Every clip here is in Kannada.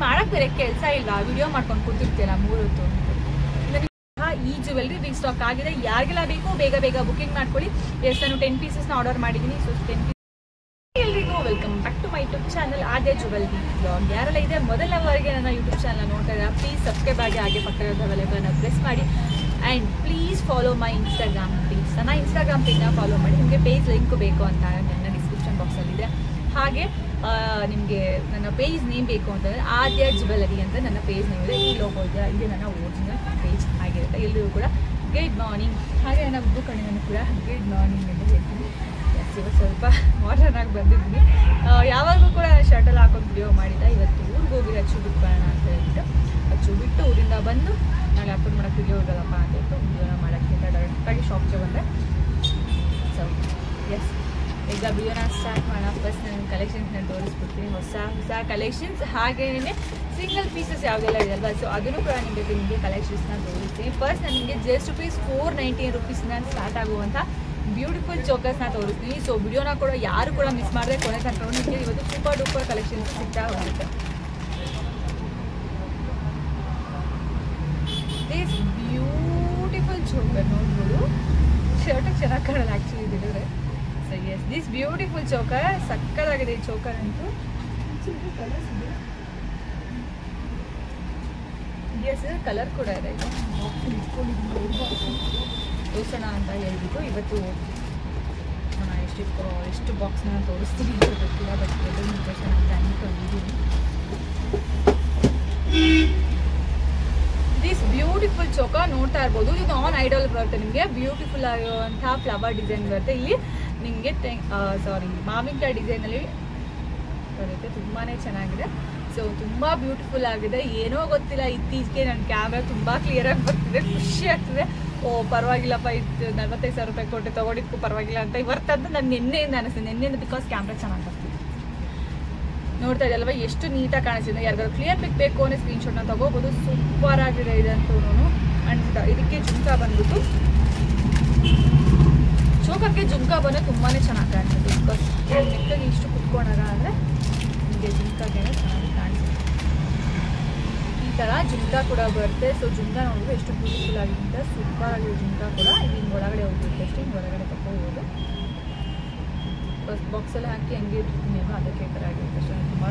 ಮಾಡಕ್ಕೆ ಬೇರೆ ಕೆಲಸ ಇಲ್ಲ, ವಿಡಿಯೋ ಮಾಡ್ಕೊಂಡು ಕೂತಿರ್ತೀರ 3 ಹೊತ್ತು. ಈ ಜ್ಯುವೆಲ್ರಿ ರೀಸ್ಟಾಕ್ ಆಗಿದೆ. ಯಾರಿಗೆಲ್ಲ ಬೇಕು ಬೇಗ ಬೇಗ ಬುಕಿಂಗ್ ಮಾಡ್ಕೊಳ್ಳಿ. ಎಸ್, ನಾನು 10 ಪೀಸಸ್ನ ಆರ್ಡರ್ ಮಾಡಿದ್ದೀನಿ. ಸೊ 10 ಎಲ್ರಿಗೂ welcome back to my YouTube channel Aadya jewellery blog. ಯಾರೆಲ್ಲ ಇದೆ ಮೊದಲವರೆಗೆ ನನ್ನ ಯೂಟ್ಯೂಬ್ ಚಾನಲ್ ನೋಡ್ತಾ ಇದ್ದಾರೆ, ಪ್ಲೀಸ್ ಸಬ್ಸ್ಕ್ರೈಬ್ ಆಗಿ ಹಾಗೆ ಪಕ್ಕದ ಬೆಲ್ಲೈಕನ್ನ ಪ್ರೆಸ್ ಮಾಡಿ. And please follow my Instagram page. ನನ್ನ ಇನ್ಸ್ಟಾಗ್ರಾಮ್ ಪೇಜ್ನ ಫಾಲೋ ಮಾಡಿ. ನಿಮಗೆ ಪೇಜ್ ಲಿಂಕ್ ಬೇಕು ಅಂತ ನನ್ನ ಡಿಸ್ಕ್ರಿಪ್ಷನ್ ಬಾಕ್ಸಲ್ಲಿದೆ. ಹಾಗೆ ನಿಮಗೆ ನನ್ನ ಪೇಜ್ ನೇಮ್ ಬೇಕು ಅಂತಂದರೆ ಆದ್ಯ ಜ್ಯುವೆಲರಿ ಅಂತ ನನ್ನ ಪೇಜ್ ನೇಮ್ ಇದೆ. ಈ ಲೋಗೋ ಇದೆ, ಇದು ನನ್ನ ಒರಿಜಿನಲ್ ಪೇಜ್ ಆಗಿರುತ್ತೆ. ಎಲ್ಲರಿಗೂ ಕೂಡ ಗುಡ್ ಮಾರ್ನಿಂಗ್. ಹಾಗೆ ನನ್ನ ಉದ್ದು ಕಣ್ಣಿನೂ ಕೂಡ ಗುಡ್ ಮಾರ್ನಿಂಗ್ ಅಂತ ಹೇಳ್ತೀನಿ. ಇವತ್ತು ಸ್ವಲ್ಪ ಮಾಡರ್ನ್ ಆಗಿ ಬಂದಿದ್ದೀನಿ. ಯಾವಾಗಲೂ ಕೂಡ ಶರ್ಟಲ್ಲಿ ಹಾಕೊಂಡು ವಿಡಿಯೋ ಮಾಡಿದ್ದೆ. ಇವತ್ತು ಊರಿಗೆ ಹೋಗಿ ಅಚ್ಚು ಬಿಟ್ಕೊಳ್ಳೋಣ ಅಂತ ಹೇಳ್ಬಿಟ್ಟು ಅಚ್ಚು ಬಿಟ್ಟು ಊರಿಂದ ಬಂದು ನಾಳೆ ಅಪ್ಲೋಡ್ ಮಾಡೋಕ್ಕೆ ವಿಡಿಯೋ ಇರೋದಪ್ಪ ಅಂತ ಹೇಳ್ಬಿಟ್ಟು ವಿಡಿಯೋನ ಮಾಡೋಕ್ಕಿಂತ ಡೈರೆಕ್ಟಾಗಿ ಶಾಪ್ಗೆ ಬಂದೆ. ಸೊ ಎಸ್, ಈಗ ವಿಡಿಯೋನ ಸ್ಟಾರ್ಟ್ ಮಾಡೋಣ. ಫಸ್ಟ್ ನಾನು ಕಲೆಕ್ಷನ್ಸ್ನ ತೋರಿಸ್ಬಿಡ್ತೀನಿ, ಹೊಸ ಕಲೆಕ್ಷನ್ಸ್. ಹಾಗೆಯೇ ಸಿಂಗಲ್ ಪೀಸಸ್ ಯಾವುದೆಲ್ಲ ಇದೆಯಲ್ವ, ಸೊ ಅದನ್ನು ಕೂಡ ನಿಮಗೆ ಕಲೆಕ್ಷನ್ಸ್ನ ತೋರಿಸ್ತೀನಿ. ಫಸ್ಟ್ ನಾನು ನಿಮಗೆ ಜಸ್ಟ್ ₹499 ಸ್ಟಾರ್ಟ್ ಆಗುವಂಥ ಬ್ಯೂಟಿಫುಲ್ ಚೋಕರ್ಸ್ನ ತೋರಿಸ್ತೀನಿ. ಸೊ ವಿಡಿಯೋನ ಕೂಡ ಯಾರು ಕೂಡ ಮಿಸ್ ಮಾಡಿದ್ರೆ ಕೊನೆ ತನಕ ನಿಮಗೆ ಇವತ್ತು ಸೂಪರ್ ಡೂಪರ್ ಕಲೆಕ್ಷನ್ಸ್ ಸಿಗ್ತಾ ಹೋಗುತ್ತೆ. ದಿಸ್ ಬ್ಯೂಟಿಫುಲ್ ಚೋಕರ್ ನೋಡ್ಬೋದು, ಶರ್ಟಿಗೆ ಚೆನ್ನಾಗಿ ಕಾಣಲ್ಲ ಆ್ಯಕ್ಚುಲಿ ಇದಿದ್ರೆ. So yes, this beautiful choker ಸಕ್ಕತ್ತಾಗಿದೆ. ಈ ಚೋಕರ್ ಅಂತೂ ಎಸ್, ಕಲರ್ ಕೂಡ ಇದೆ. ತೋರಿಸೋಣ ಅಂತ ಹೇಳ್ಬಿಟ್ಟು ಇವತ್ತು ನಾನು ಎಷ್ಟು ಬಾಕ್ಸ್ನ ತೋರಿಸ್ತೀನಿ ಅಂತ ಗೊತ್ತಿಲ್ಲ, ಬಟ್ ಎಲ್ಲರೂ ತೋರಿಸೋಣ ಅಂತ ಅಂದ್ಕೊಂಡಿದ್ದೀನಿ. ದಿಸ್ ಬ್ಯೂಟಿಫುಲ್ ಚೋಕ ನೋಡ್ತಾ ಇರ್ಬೋದು. ಇದು ಆನ್ ಐಡಲ್ ಬರುತ್ತೆ. ನಿಮಗೆ ಬ್ಯೂಟಿಫುಲ್ ಆಗಿರುವಂಥ ಫ್ಲವರ್ ಡಿಸೈನ್ ಬರುತ್ತೆ. ಇಲ್ಲಿ ನಿಮಗೆ ಮಾವಿನಕಾಯಿ ಡಿಸೈನಲ್ಲಿ ಬರುತ್ತೆ. ತುಂಬಾ ಚೆನ್ನಾಗಿದೆ. ಸೊ ತುಂಬ ಬ್ಯೂಟಿಫುಲ್ ಆಗಿದೆ. ಏನೋ ಗೊತ್ತಿಲ್ಲ, ಇತ್ತೀಚೆಗೆ ನನ್ನ ಕ್ಯಾಮ್ರಾ ತುಂಬ ಕ್ಲಿಯರಾಗಿ ಬರ್ತಿದೆ, ಖುಷಿ ಆಗ್ತಿದೆ. ಪರವಾಗಿಲ್ಲಪ್ಪ, ಇದು ₹45,000 ಕೊಟ್ಟು ತೊಗೊಂಡಿದ್ದಕ್ಕೂ ಪರವಾಗಿಲ್ಲ ಅಂತ ಇವತ್ತಂತ ನಾನು ನಿನ್ನೆಯಿಂದ ಅನಿಸ್ತೀನಿ. ನಿನ್ನೆಯಿಂದ ಬಿಕಾಸ್ ಕ್ಯಾಮ್ರಾ ಚೆನ್ನಾಗಿ ಬರ್ತಿದೆ. ನೋಡ್ತಾ ಇದೆಯಲ್ವ ಎಷ್ಟು ನೀಟಾಗಿ ಕಾಣಿಸ್ತಿದೆ. ಯಾರಿಗಾದ್ರು ಕ್ಲಿಯರ್ ಪಿಕ್ ಬೇಕು ಅಂದರೆ ಸ್ಕ್ರೀನ್ಶಾಟ್ನ ತೊಗೋಬೋದು. ಸೂಪರ್ ಆಗಿದೆ ಇದಂತೂ. ಆ್ಯಂಡ್ ಇದಕ್ಕೆ ಜುಮ್ಕಾ ಬಂದ್ಬಿಟ್ಟು ಚೋಕಕ್ಕೆ ಜುಮ್ಕಾ ಬಂದರೆ ತುಂಬಾ ಚೆನ್ನಾಗಿ ಕಾಣಿಸುತ್ತೆ. ಬಿಕಾಸ್ ನೆಕ್ಕಾಗಿ ಇಷ್ಟು ಕುತ್ಕೊಂಡಾಗ ಅಂದರೆ ನಿಮಗೆ ಜುಮ್ಕಾಗೆ ಚೆನ್ನಾಗಿ ಕಾಣಿಸುತ್ತೆ. ಈ ಥರ ಜುಮ್ಕಾ ಕೂಡ ಬರುತ್ತೆ. ಸೊ ಜುಮ್ಕಾ ನೋಡಿದ್ರೆ ಎಷ್ಟು ಬ್ಯೂಟಿಫುಲ್ ಆಗಿದೆ, ಸೂಪರ್ ಆಗಿದೆ ಜುಮ್ಕಾ ಕೂಡ. ಹಿಂಗೆ ಒಳಗಡೆ ಹೋಗ್ಬಿಟ್ಟು ಅಷ್ಟೇ, ಹಿಂಗೆ ಹೊರಗಡೆ ತಗೋಬೋದು. ಫಸ್ಟ್ ಬಾಕ್ಸಲ್ಲಿ ಹಾಕಿ ಹಂಗೆ ಇರ್ತೀನಿ ಅಲ್ವ, ಅದಕ್ಕೆ ಈ ಥರ ಆಗಿರುತ್ತೆ ಅಷ್ಟೇ. ತುಂಬ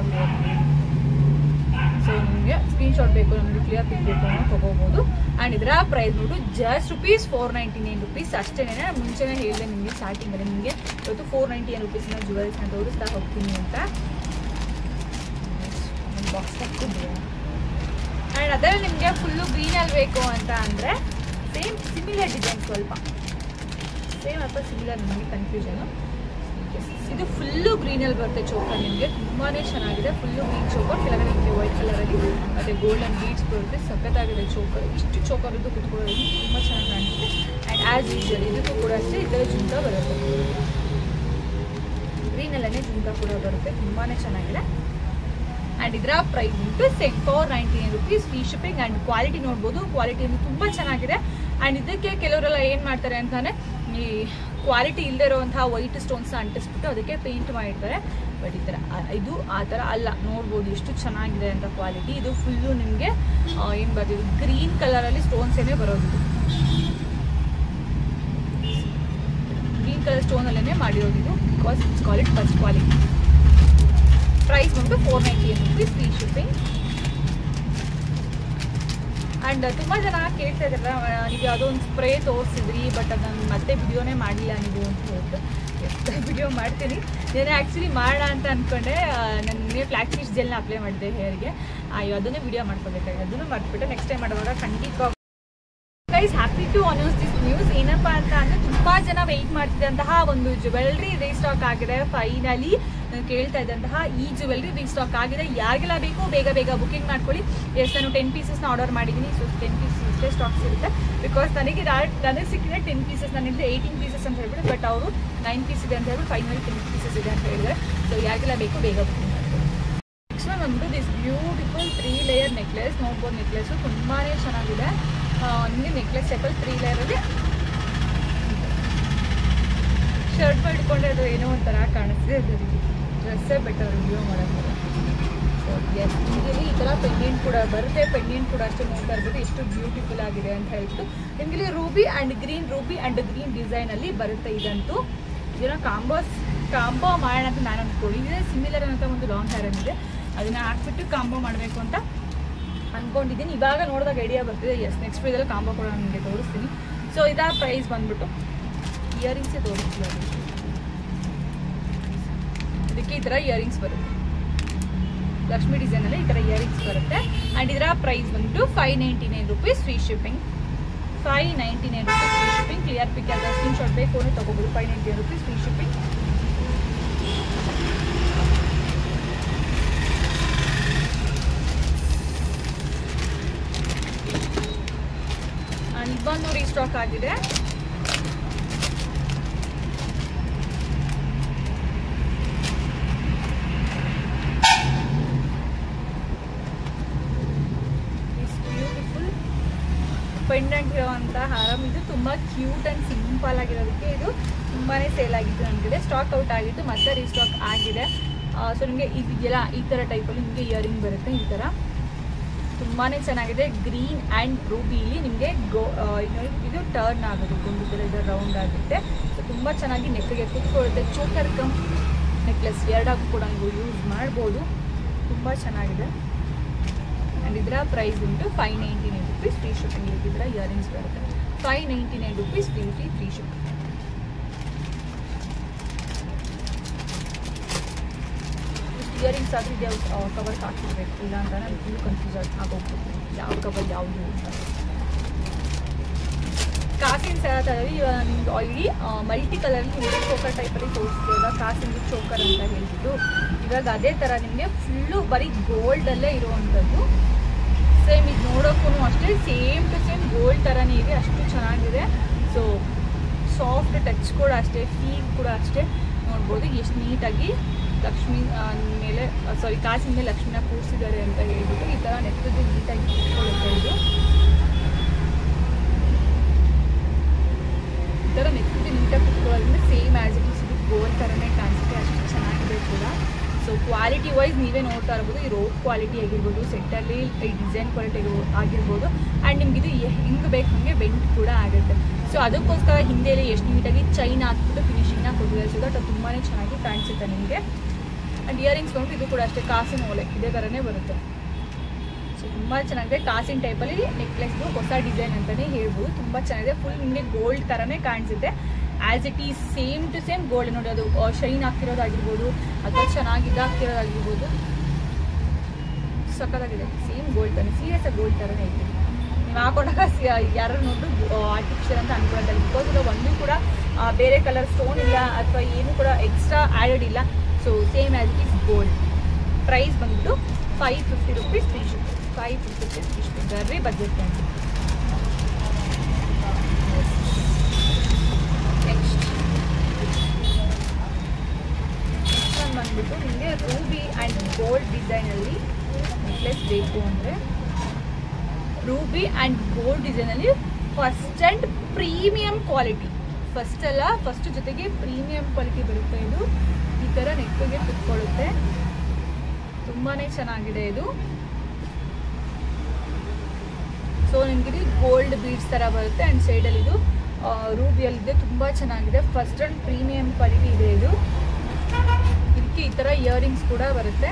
ಸೊ ನಿಮಗೆ ಸ್ಕ್ರೀನ್ಶಾಟ್ ಬೇಕು, ನಮಗೆ ಕ್ಲಿಯರ್ ಪಿಕ್ ಬೇಕು ಅನ್ನೋ ತೊಗೋಬೋದು. ಆ್ಯಂಡ್ ಇದರ ಪ್ರೈಸ್ ನೋಡು ಜಸ್ಟ್ ₹499 ಅಷ್ಟೇ. ಮುಂಚೆನೇ ಹೇಳಿದೆ ನಿಮಗೆ ಸ್ಟಾರ್ಟಿಂಗಲ್ಲಿ, ನಿಮಗೆ ಇವತ್ತು ₹499 ಜ್ಯುವೆಲ್ಸ್ನ ತೋರಿಸ್ತಾ ಹೋಗ್ತೀನಿ ಅಂತ. ಬಾಕ್ಸ್ ಹಾಕ್ತಿದ್ದೀವಿ. ಆ್ಯಂಡ್ ಅದರಲ್ಲಿ ನಿಮಗೆ ಫುಲ್ಲು ಗ್ರೀನಲ್ಲಿ ಬೇಕು ಅಂತ ಅಂದರೆ ಸೇಮ್ ಸಿಮಿಲರ್ ಡಿಸೈನ್, ಸ್ವಲ್ಪ ಸೇಮ್ ಅಥವಾ ಸಿಮಿಲರ್, ನಿಮಗೆ ಕನ್ಫ್ಯೂಷನು. ಇದು ಫುಲ್ಲು ಗ್ರೀನಲ್ಲಿ ಬರುತ್ತೆ ಚೋಕರ್. ನಿಮಗೆ ತುಂಬಾ ಚೆನ್ನಾಗಿದೆ. ಫುಲ್ಲು ಗ್ರೀನ್ ಚೋಕರ್, ಕೆಳಗಡೆ ನಿಮಗೆ ವೈಟ್ ಕಲರಲ್ಲಿ ಮತ್ತು ಗೋಲ್ಡನ್ ಬೀಡ್ಸ್ ಬರುತ್ತೆ. ಸಖತ್ತಾಗಿದೆ ಚೋಕರ್. ಇಷ್ಟು ಚೋಕರ್ ಇದು ಕುತ್ಕೊಳ್ಳೋದು ತುಂಬ ಚೆನ್ನಾಗಿ ಕಾಣುತ್ತೆ. ಆ್ಯಂಡ್ ಆ್ಯಸ್ ಯೂಶುವಲ್ ಇದಕ್ಕೂ ಕೂಡ ಅಷ್ಟೇ ಇದರ ಜುಮ್ಕಾ ಬರುತ್ತೆ. ಗ್ರೀನಲ್ಲೇ ಜುಮ್ಕಾ ಕೂಡ ಬರುತ್ತೆ. ತುಂಬಾ ಚೆನ್ನಾಗಿದೆ. ಆ್ಯಂಡ್ ಇದರ ಪ್ರೈಸ್ ಉಂಟು ₹499 ಫ್ರೀ ಶಿಪ್ಪಿಂಗ್. ಆ್ಯಂಡ್ ಕ್ವಾಲಿಟಿ ನೋಡ್ಬೋದು, ಕ್ವಾಲಿಟಿ ತುಂಬ ಚೆನ್ನಾಗಿದೆ. ಆ್ಯಂಡ್ ಇದಕ್ಕೆ ಕೆಲವರೆಲ್ಲ ಏನು ಮಾಡ್ತಾರೆ ಅಂತಂದರೆ ಈ ಕ್ವಾಲಿಟಿ ಇಲ್ಲದೆ ಇರೋವಂತಹ ವೈಟ್ ಸ್ಟೋನ್ಸ್ನ ಅಂಟಿಸ್ಬಿಟ್ಟು ಅದಕ್ಕೆ ಪೇಂಟ್ ಮಾಡಿರ್ತಾರೆ. ಬಟ್ ಈ ಥರ ಇದು ಆ ಥರ ಅಲ್ಲ. ನೋಡ್ಬೋದು ಎಷ್ಟು ಚೆನ್ನಾಗಿದೆ ಅಂತ ಕ್ವಾಲಿಟಿ. ಇದು ಫುಲ್ಲು ನಿಮಗೆ ಏನು ಬರ್ತಿದೆ, ಗ್ರೀನ್ ಕಲರಲ್ಲಿ ಸ್ಟೋನ್ಸ್ ಏನೇ ಬರೋದು. ಗ್ರೀನ್ ಕಲರ್ ಸ್ಟೋನಲ್ಲೇ ಮಾಡಿರೋದು because it's call it first quality. Price ಬಂದು ₹499 ಫ್ರೀ ಶಿಪ್ಪಿಂಗ್. ಆ್ಯಂಡ್ ತುಂಬ ಜನ ಕೇಳ್ತಾ ಇದ್ದಾರಲ್ಲ, ನೀವು ಯಾವುದೋ ಒಂದು ಸ್ಪ್ರೇ ತೋರಿಸಿದ್ರಿ ಬಟ್ ಅದು ನಾನು ಮತ್ತೆ ವಿಡಿಯೋನೇ ಮಾಡಿಲ್ಲ ನೀವು ಅಂತ ಹೇಳ್ತು. ಎಷ್ಟು ವಿಡಿಯೋ ಮಾಡ್ತೀನಿ. ನಾನು ಆ್ಯಕ್ಚುಲಿ ಮಾಡೋಣ ಅಂತ ಅಂದ್ಕೊಂಡೆ. ನನಗೆ ಫ್ಲ್ಯಾಕ್ ಫಿಶ್ ಜೆಲ್ನ ಅಪ್ಲೈ ಮಾಡಿದೆ ಹೇರ್ಗೆ. ಅದನ್ನೇ ವಿಡಿಯೋ ಮಾಡ್ಕೋಬೇಕಾಗಿ ಅದನ್ನು ಮಾಡಿಬಿಟ್ಟೆ. ನೆಕ್ಸ್ಟ್ ಟೈಮ್ ಮಾಡುವಾಗ ಖಂಡಿತ guys happy to announce this news. ಏನಪ್ಪ ಅಂತ ಅಂದರೆ ತುಂಬ ಜನ ವೆಯ್ಟ್ ಮಾಡ್ತಿದ್ದಂತಹ ಒಂದು ಜ್ಯುವೆಲ್ರಿ ರೀಸ್ಟಾಕ್ ಆಗಿದೆ. ಫೈನಲಿ ನಾನು ಕೇಳ್ತಾ ಇದ್ದಂತಹ ಈ ಜ್ಯುವೆಲ್ರಿ ರೀಸ್ಟಾಕ್ ಆಗಿದೆ. ಯಾರಿಗೆಲ್ಲ ಬೇಕು ಬೇಗ ಬೇಗ ಬುಕಿಂಗ್ ಮಾಡ್ಕೊಳ್ಳಿ. ಎಸ್, ನಾನು 10 ಪೀಸಸ್ನ ಆರ್ಡರ್ ಮಾಡಿದ್ದೀನಿ. ಸೊ 10 ಪೀಸಸ್ ಇಷ್ಟೇ ಸ್ಟಾಕ್ಸ್ ಇರುತ್ತೆ. ಬಿಕಾಸ್ ನನಗೆ ಸಿಕ್ಕಿದೆ 10 ಪೀಸಸ್. ನಾನಿಂದ 18 ಪೀಸಸ್ ಅಂತ ಹೇಳ್ಬಿಟ್ಟು, ಬಟ್ ಅವರು 9 ಪೀಸ್ ಇದೆ ಅಂತ ಹೇಳ್ಬಿಟ್ಟು ಫೈನಲಿ 10 ಪೀಸಸ್ ಇದೆ ಅಂತ ಹೇಳಿದರೆ. ಸೊ ಯಾರಿಗೆಲ್ಲ ಬೇಕು ಬೇಗ ಬುಕಿಂಗ್ ಮಾಡ್ಕೊಳ್ಳಿ. ನೆಕ್ಸ್ಟ್ ಒಂದು ದಿಸ್ ಬ್ಯೂಟಿಫುಲ್ 3 ಲೇಯರ್ ನೆಕ್ಲೆಸ್ ನೋಡ್ಬೋದು. ನೆಕ್ಲೆಸ್ಸು ತುಂಬಾ ಚೆನ್ನಾಗಿದೆ. ನಿಮಗೆ ನೆಕ್ಲೆಸ್ ಟೈಪಲ್ಲಿ 3 ಲೇಯರಲ್ಲಿ ಶರ್ಟ್ ಮಾಡಿಕೊಂಡ್ರೆ ಅದು ಏನೋ ಒಂಥರ ಕಾಣಿಸ್ತಿದೆ. ಅದು ಡ್ರೆಸ್ಸೇ ಬೆಟರ್ ರಿವ್ಯೂ ಮಾಡೋದು. ಸೊ ಎಸ್, ನಿಮಗೆ ಈ ಥರ ಪೆಂಡೆಂಟ್ ಕೂಡ ಬರುತ್ತೆ. ಪೆಂಡೆಂಟ್ ಕೂಡ ಅಷ್ಟೇ ನೋಡ್ತಾ ಇರ್ಬೋದು ಎಷ್ಟು ಬ್ಯೂಟಿಫುಲ್ ಆಗಿದೆ ಅಂತ ಹೇಳ್ಬಿಟ್ಟು. ನಿಮಗೆ ರೂಬಿ ಆ್ಯಂಡ್ ಗ್ರೀನ್ ಡಿಸೈನಲ್ಲಿ ಬರುತ್ತೆ. ಇದಂತೂ ಇದನ್ನ ಕಾಂಬೋ ಮಾಡೋಣ ಅಂತ ನಾನು ಅಂದ್ಕೊಂಡಿದ್ದೆ. ಸಿಮಿಲರ್ ಅಂತ ಒಂದು ಲಾಂಗ್ ಹೇರ್ ಇದೆ, ಅದನ್ನು ಹಾಕ್ಬಿಟ್ಟು ಕಾಂಬೋ ಮಾಡಬೇಕು ಅಂತ ಅಂದ್ಕೊಂಡಿದ್ದೀನಿ. ಇವಾಗ ನೋಡಿದಾಗ ಐಡಿಯಾ ಬರ್ತಿದೆ. ನೆಕ್ಸ್ಟ್ ವೀಡಿಯೋದಲ್ಲಿ ಕಾಂಬೋ ಕೂಡ ನಿಮಗೆ ತೋರಿಸ್ತೀನಿ. ಸೊ ಇದರ ಪ್ರೈಸ್ ಬಂದ್ಬಿಟ್ಟು ಇಯರಿಂಗ್ಸೇ ತೋರಿಸ್ತೀವಿ. ಇದಕ್ಕೆ ಈ ಥರ ಇಯರಿಂಗ್ಸ್ ಬರುತ್ತೆ, ಲಕ್ಷ್ಮಿ ಡಿಸೈನಲ್ಲಿ ಈ ಥರ ಇಯರಿಂಗ್ಸ್ ಬರುತ್ತೆ. ಆ್ಯಂಡ್ ಇದರ ಪ್ರೈಸ್ ಬಂದ್ಬಿಟ್ಟು 599 rupees free shipping. 599 rupees free shipping. Clear pic ಆದ ಸ್ಕ್ರೀನ್ ಶಾಟ್ ಬೇಕು ಅಂದರೆ ತೊಗೋಬೋದು. 599 ರೂಪೀಸ್ ಫ್ರೀ ಶಿಪ್ಪಿಂಗ್. ಆ್ಯಂಡ್ ಇದೊಂದು ರೀಸ್ಟಾಕ್ ಆಗಿದೆ. ಪೆಂಡೆಂಟ್ ಇರುವಂಥ ಹಾರಮ್ ಇದು ತುಂಬ ಕ್ಯೂಟ್ ಆ್ಯಂಡ್ ಸಿಂಪಲ್ ಆಗಿರೋದಕ್ಕೆ ಇದು ತುಂಬಾ ಸೇಲ್ ಆಗಿತ್ತು. ನನಗಿದೆ ಸ್ಟಾಕ್ ಔಟ್ ಆಗಿತ್ತು, ಮತ್ತೆ ರೀಸ್ಟಾಕ್ ಆಗಿದೆ. ಸೊ ನಿಮಗೆ ಇದೆಯಲ್ಲ ಈ ಥರ ಟೈಪಲ್ಲಿ ನಿಮಗೆ ಇಯರಿಂಗ್ ಬರುತ್ತೆ. ಈ ಥರ ತುಂಬಾ ಚೆನ್ನಾಗಿದೆ. ಗ್ರೀನ್ ಆ್ಯಂಡ್ ರೂಬಿಲಿ ನಿಮಗೆ ಇದು ಟರ್ನ್ ಆಗೋದು, ಗೊಂಡು ಇದು ರೌಂಡ್ ಆಗುತ್ತೆ. ಸೊ ತುಂಬ ಚೆನ್ನಾಗಿ ನೆಕ್ಗೆ ಕುತ್ಕೊಳ್ಳುತ್ತೆ. ಚೋಕರ್ ಕಮ್ ನೆಕ್ಲೆಸ್ ಎರಡಾಗೂ ಕೂಡ ನೀವು ಯೂಸ್ ಮಾಡ್ಬೋದು. ತುಂಬ ಚೆನ್ನಾಗಿದೆ. ಆ್ಯಂಡ್ ಇದರ ಪ್ರೈಸ್ ಉಂಟು 599 ರೂಪೀಸ್ ಫ್ರೀ ಶಿಪ್ಪಿಂಗ್. ಇದರ ಇಯರಿಂಗ್ಸ್ ಬರುತ್ತೆ 599 ರೂಪೀಸ್ ಫ್ರೀ ಶಿಪ್ಪಿಂಗ್. ಇಯರಿಂಗ್ಸ್ ಆದರೆ ಇದು ಯಾವ ಕವರ್ ಹಾಕಿರ್ಬೇಕು, ಇಲ್ಲ ಅಂತ ನಾನು ಫುಲ್ ಕನ್ಫ್ಯೂಸ್ ಆಗೋಗ್ಬಿಡ್ತೀನಿ ಯಾವ ಕವರ್ ಯಾವುದು ಅಂತ. ಕಾಸಿನ ಸರದಲ್ಲಿ ಇವಾಗ ನಿಮ್ಗೆ ಆಲ್ರೆಡಿ ಮಲ್ಟಿ ಕಲರ್ಲಿ ನಿಮಗೆ ಚೋಕರ್ ಟೈಪಲ್ಲಿ ತೋರಿಸ್ತೀವಲ್ಲ, ಕಾಸಿನ ಚೋಕರ್ ಅಂತ ಹೇಳ್ಬಿಟ್ಟು. ಇವಾಗ ಅದೇ ಥರ ನಿಮಗೆ ಫುಲ್ಲು ಬರೀ ಗೋಲ್ಡಲ್ಲೇ ಇರುವಂಥದ್ದು. ಸೇಮ್ ಇದು ನೋಡೋಕ್ಕೂ ಅಷ್ಟೇ ಸೇಮ್ ಟು ಸೇಮ್ ಗೋಲ್ಡ್ ಥರನೇ ಇದೆ, ಅಷ್ಟು ಚೆನ್ನಾಗಿದೆ. ಸೊ ಸಾಫ್ಟ್ ಟಚ್ ಕೂಡ ಅಷ್ಟೇ, ಫೀಲ್ ಕೂಡ ಅಷ್ಟೇ. ನೋಡ್ಬೋದು ಎಷ್ಟು ನೀಟಾಗಿ ಲಕ್ಷ್ಮಿ ಮೇಲೆ ಕಾಸಿನ ಮೇಲೆ ಲಕ್ಷ್ಮಿನ ಕೂರಿಸಿದ್ದಾರೆ ಅಂತ ಹೇಳ್ಬಿಟ್ಟು ಈ ಥರ ನೆಕ್ಸ್ಟ್ ನೀಟಾಗಿ ಕೂತ್ಕೊಳ್ಳುತ್ತೆ. ಇದು ಈ ಥರ ನೆಕ್ಸ್ಟ್ ನೀಟಾಗಿ ಕೂತ್ಕೊಳ್ಳೋದ್ರಿಂದ same as it is gold ಥರನೇ ಕಾಣಿಸುತ್ತೆ, ಅಷ್ಟು ಚೆನ್ನಾಗಿದೆ ಕೂಡ. ಸೊ ಕ್ವಾಲಿಟಿ ವೈಸ್ ನೀವೇ ನೋಡ್ತಾ ಇರ್ಬೋದು. ಈ ರೋಪ್ ಕ್ವಾಲಿಟಿ ಆಗಿರ್ಬೋದು, ಸೆಟ್ಟಲ್ಲಿ ಈ ಡಿಸೈನ್ ಕ್ವಾಲಿಟಿ ಆಗಿರ್ಬೋದು. ಆ್ಯಂಡ್ ನಿಮ್ಗೆ ಇದು ಹೆಂಗೆ ಬೇಕು ಹಾಗೆ ಬೆಂಟ್ ಕೂಡ ಆಗುತ್ತೆ. ಸೊ ಅದಕ್ಕೋಸ್ಕರ ಹಿಂದೆಯಲ್ಲಿ ಎಷ್ಟು ನೀಟಾಗಿ ಚೈನ್ ಹಾಕ್ಬಿಟ್ಟು ಫಿನಿಶಿಂಗ್ನ ಕೊಟ್ಟಿದ್ದಾರೆ. ಸೊ ದಟ್ ತುಂಬಾ ಚೆನ್ನಾಗಿ ಕಾಣಿಸುತ್ತೆ ನಿಮಗೆ. ಆ್ಯಂಡ್ ಇಯರಿಂಗ್ಸ್ ಬಂದು ಇದು ಕೂಡ ಅಷ್ಟೇ ಕಾಸಿನ ಓಲೆ ಇದೇ ಥರನೇ ಬರುತ್ತೆ. ಸೊ ತುಂಬ ಚೆನ್ನಾಗಿದೆ. ಕಾಸಿನ ಟೈಪಲ್ಲಿ ನೆಕ್ಲೆಸ್ದು ಹೊಸ ಡಿಸೈನ್ ಅಂತಲೇ ಹೇಳ್ಬೋದು. ತುಂಬ ಚೆನ್ನಾಗಿದೆ. ಫುಲ್ ನಿಮಗೆ ಗೋಲ್ಡ್ ಥರನೇ ಕಾಣಿಸುತ್ತೆ. As it is same to same gold. ನೋಡಿ ಅದು ಶೈನ್ ಹಾಕಿರೋದಾಗಿರ್ಬೋದು ಅಥವಾ ಚೆನ್ನಾಗಿ ಇದಾಗ್ತಿರೋದಾಗಿರ್ಬೋದು, ಸಕ್ಕತ್ತಾಗಿದೆ. ಸೇಮ್ ಗೋಲ್ಡ್ ಥರ, ಸೀರಿಯಸ್ ಗೋಲ್ಡ್ ಥರನೇ ಐತೆ. ನೀವು ಹಾಕೊಂಡಾಗ ಯಾರು ನೋಡಿದ್ರು ಆರ್ಟಿಫಿಷಿಯಲ್ ಅಂತ ಅನ್ಕೊಳ್ಳೋದಲ್ಲ. ಬಿಕಾಸ್ ಇದು ಒಂದೂ ಕೂಡ ಬೇರೆ ಕಲರ್ ಸ್ಟೋನ್ ಇಲ್ಲ ಅಥವಾ ಏನು ಕೂಡ ಎಕ್ಸ್ಟ್ರಾ ಆ್ಯಡೆಡ್ ಇಲ್ಲ. So same as it is gold. Price ಬಂದ್ಬಿಟ್ಟು 550 rupees free shipping. 550 rupees free shipping. ಬರ್ರಿ ಬಜೆಟ್ ಅಂತ. ನೆಕ್ಸ್ಟ್ ಒಂದು ಬಂದ್ಬಿಟ್ಟು ನಿಮಗೆ ರೂಬಿ ಆ್ಯಂಡ್ ಗೋಲ್ಡ್ ಡಿಸೈನಲ್ಲಿ ನೆಕ್ಲೆಸ್ ಬೇಕು ಅಂದರೆ ರೂಬಿ ಆ್ಯಂಡ್ ಗೋಲ್ಡ್ ಡಿಸೈನಲ್ಲಿ first and premium quality. First ಜೊತೆಗೆ ಪ್ರೀಮಿಯಂ ಕ್ವಾಲಿಟಿ ಬರುತ್ತೆ. ಇದು ಈ ಥರ ನೆಕ್ಗೆ ಕುತ್ಕೊಳ್ಳುತ್ತೆ. ತುಂಬಾ ಚೆನ್ನಾಗಿದೆ ಇದು. ಸೊ ನಿಮಗೆ ಗೋಲ್ಡ್ ಬೀಡ್ಸ್ ಥರ ಬರುತ್ತೆ. ಆ್ಯಂಡ್ ಸೈಡಲ್ಲಿ ಇದು ರೂಬಿಯಲ್ಲಿದೆ. ತುಂಬ ಚೆನ್ನಾಗಿದೆ. ಫಸ್ಟ್ ಆ್ಯಂಡ್ ಪ್ರೀಮಿಯಂ ಕ್ವಾಲಿಟಿ ಇದೆ ಇದು. ಇದಕ್ಕೆ ಈ ಥರ ಇಯರಿಂಗ್ಸ್ ಕೂಡ ಬರುತ್ತೆ.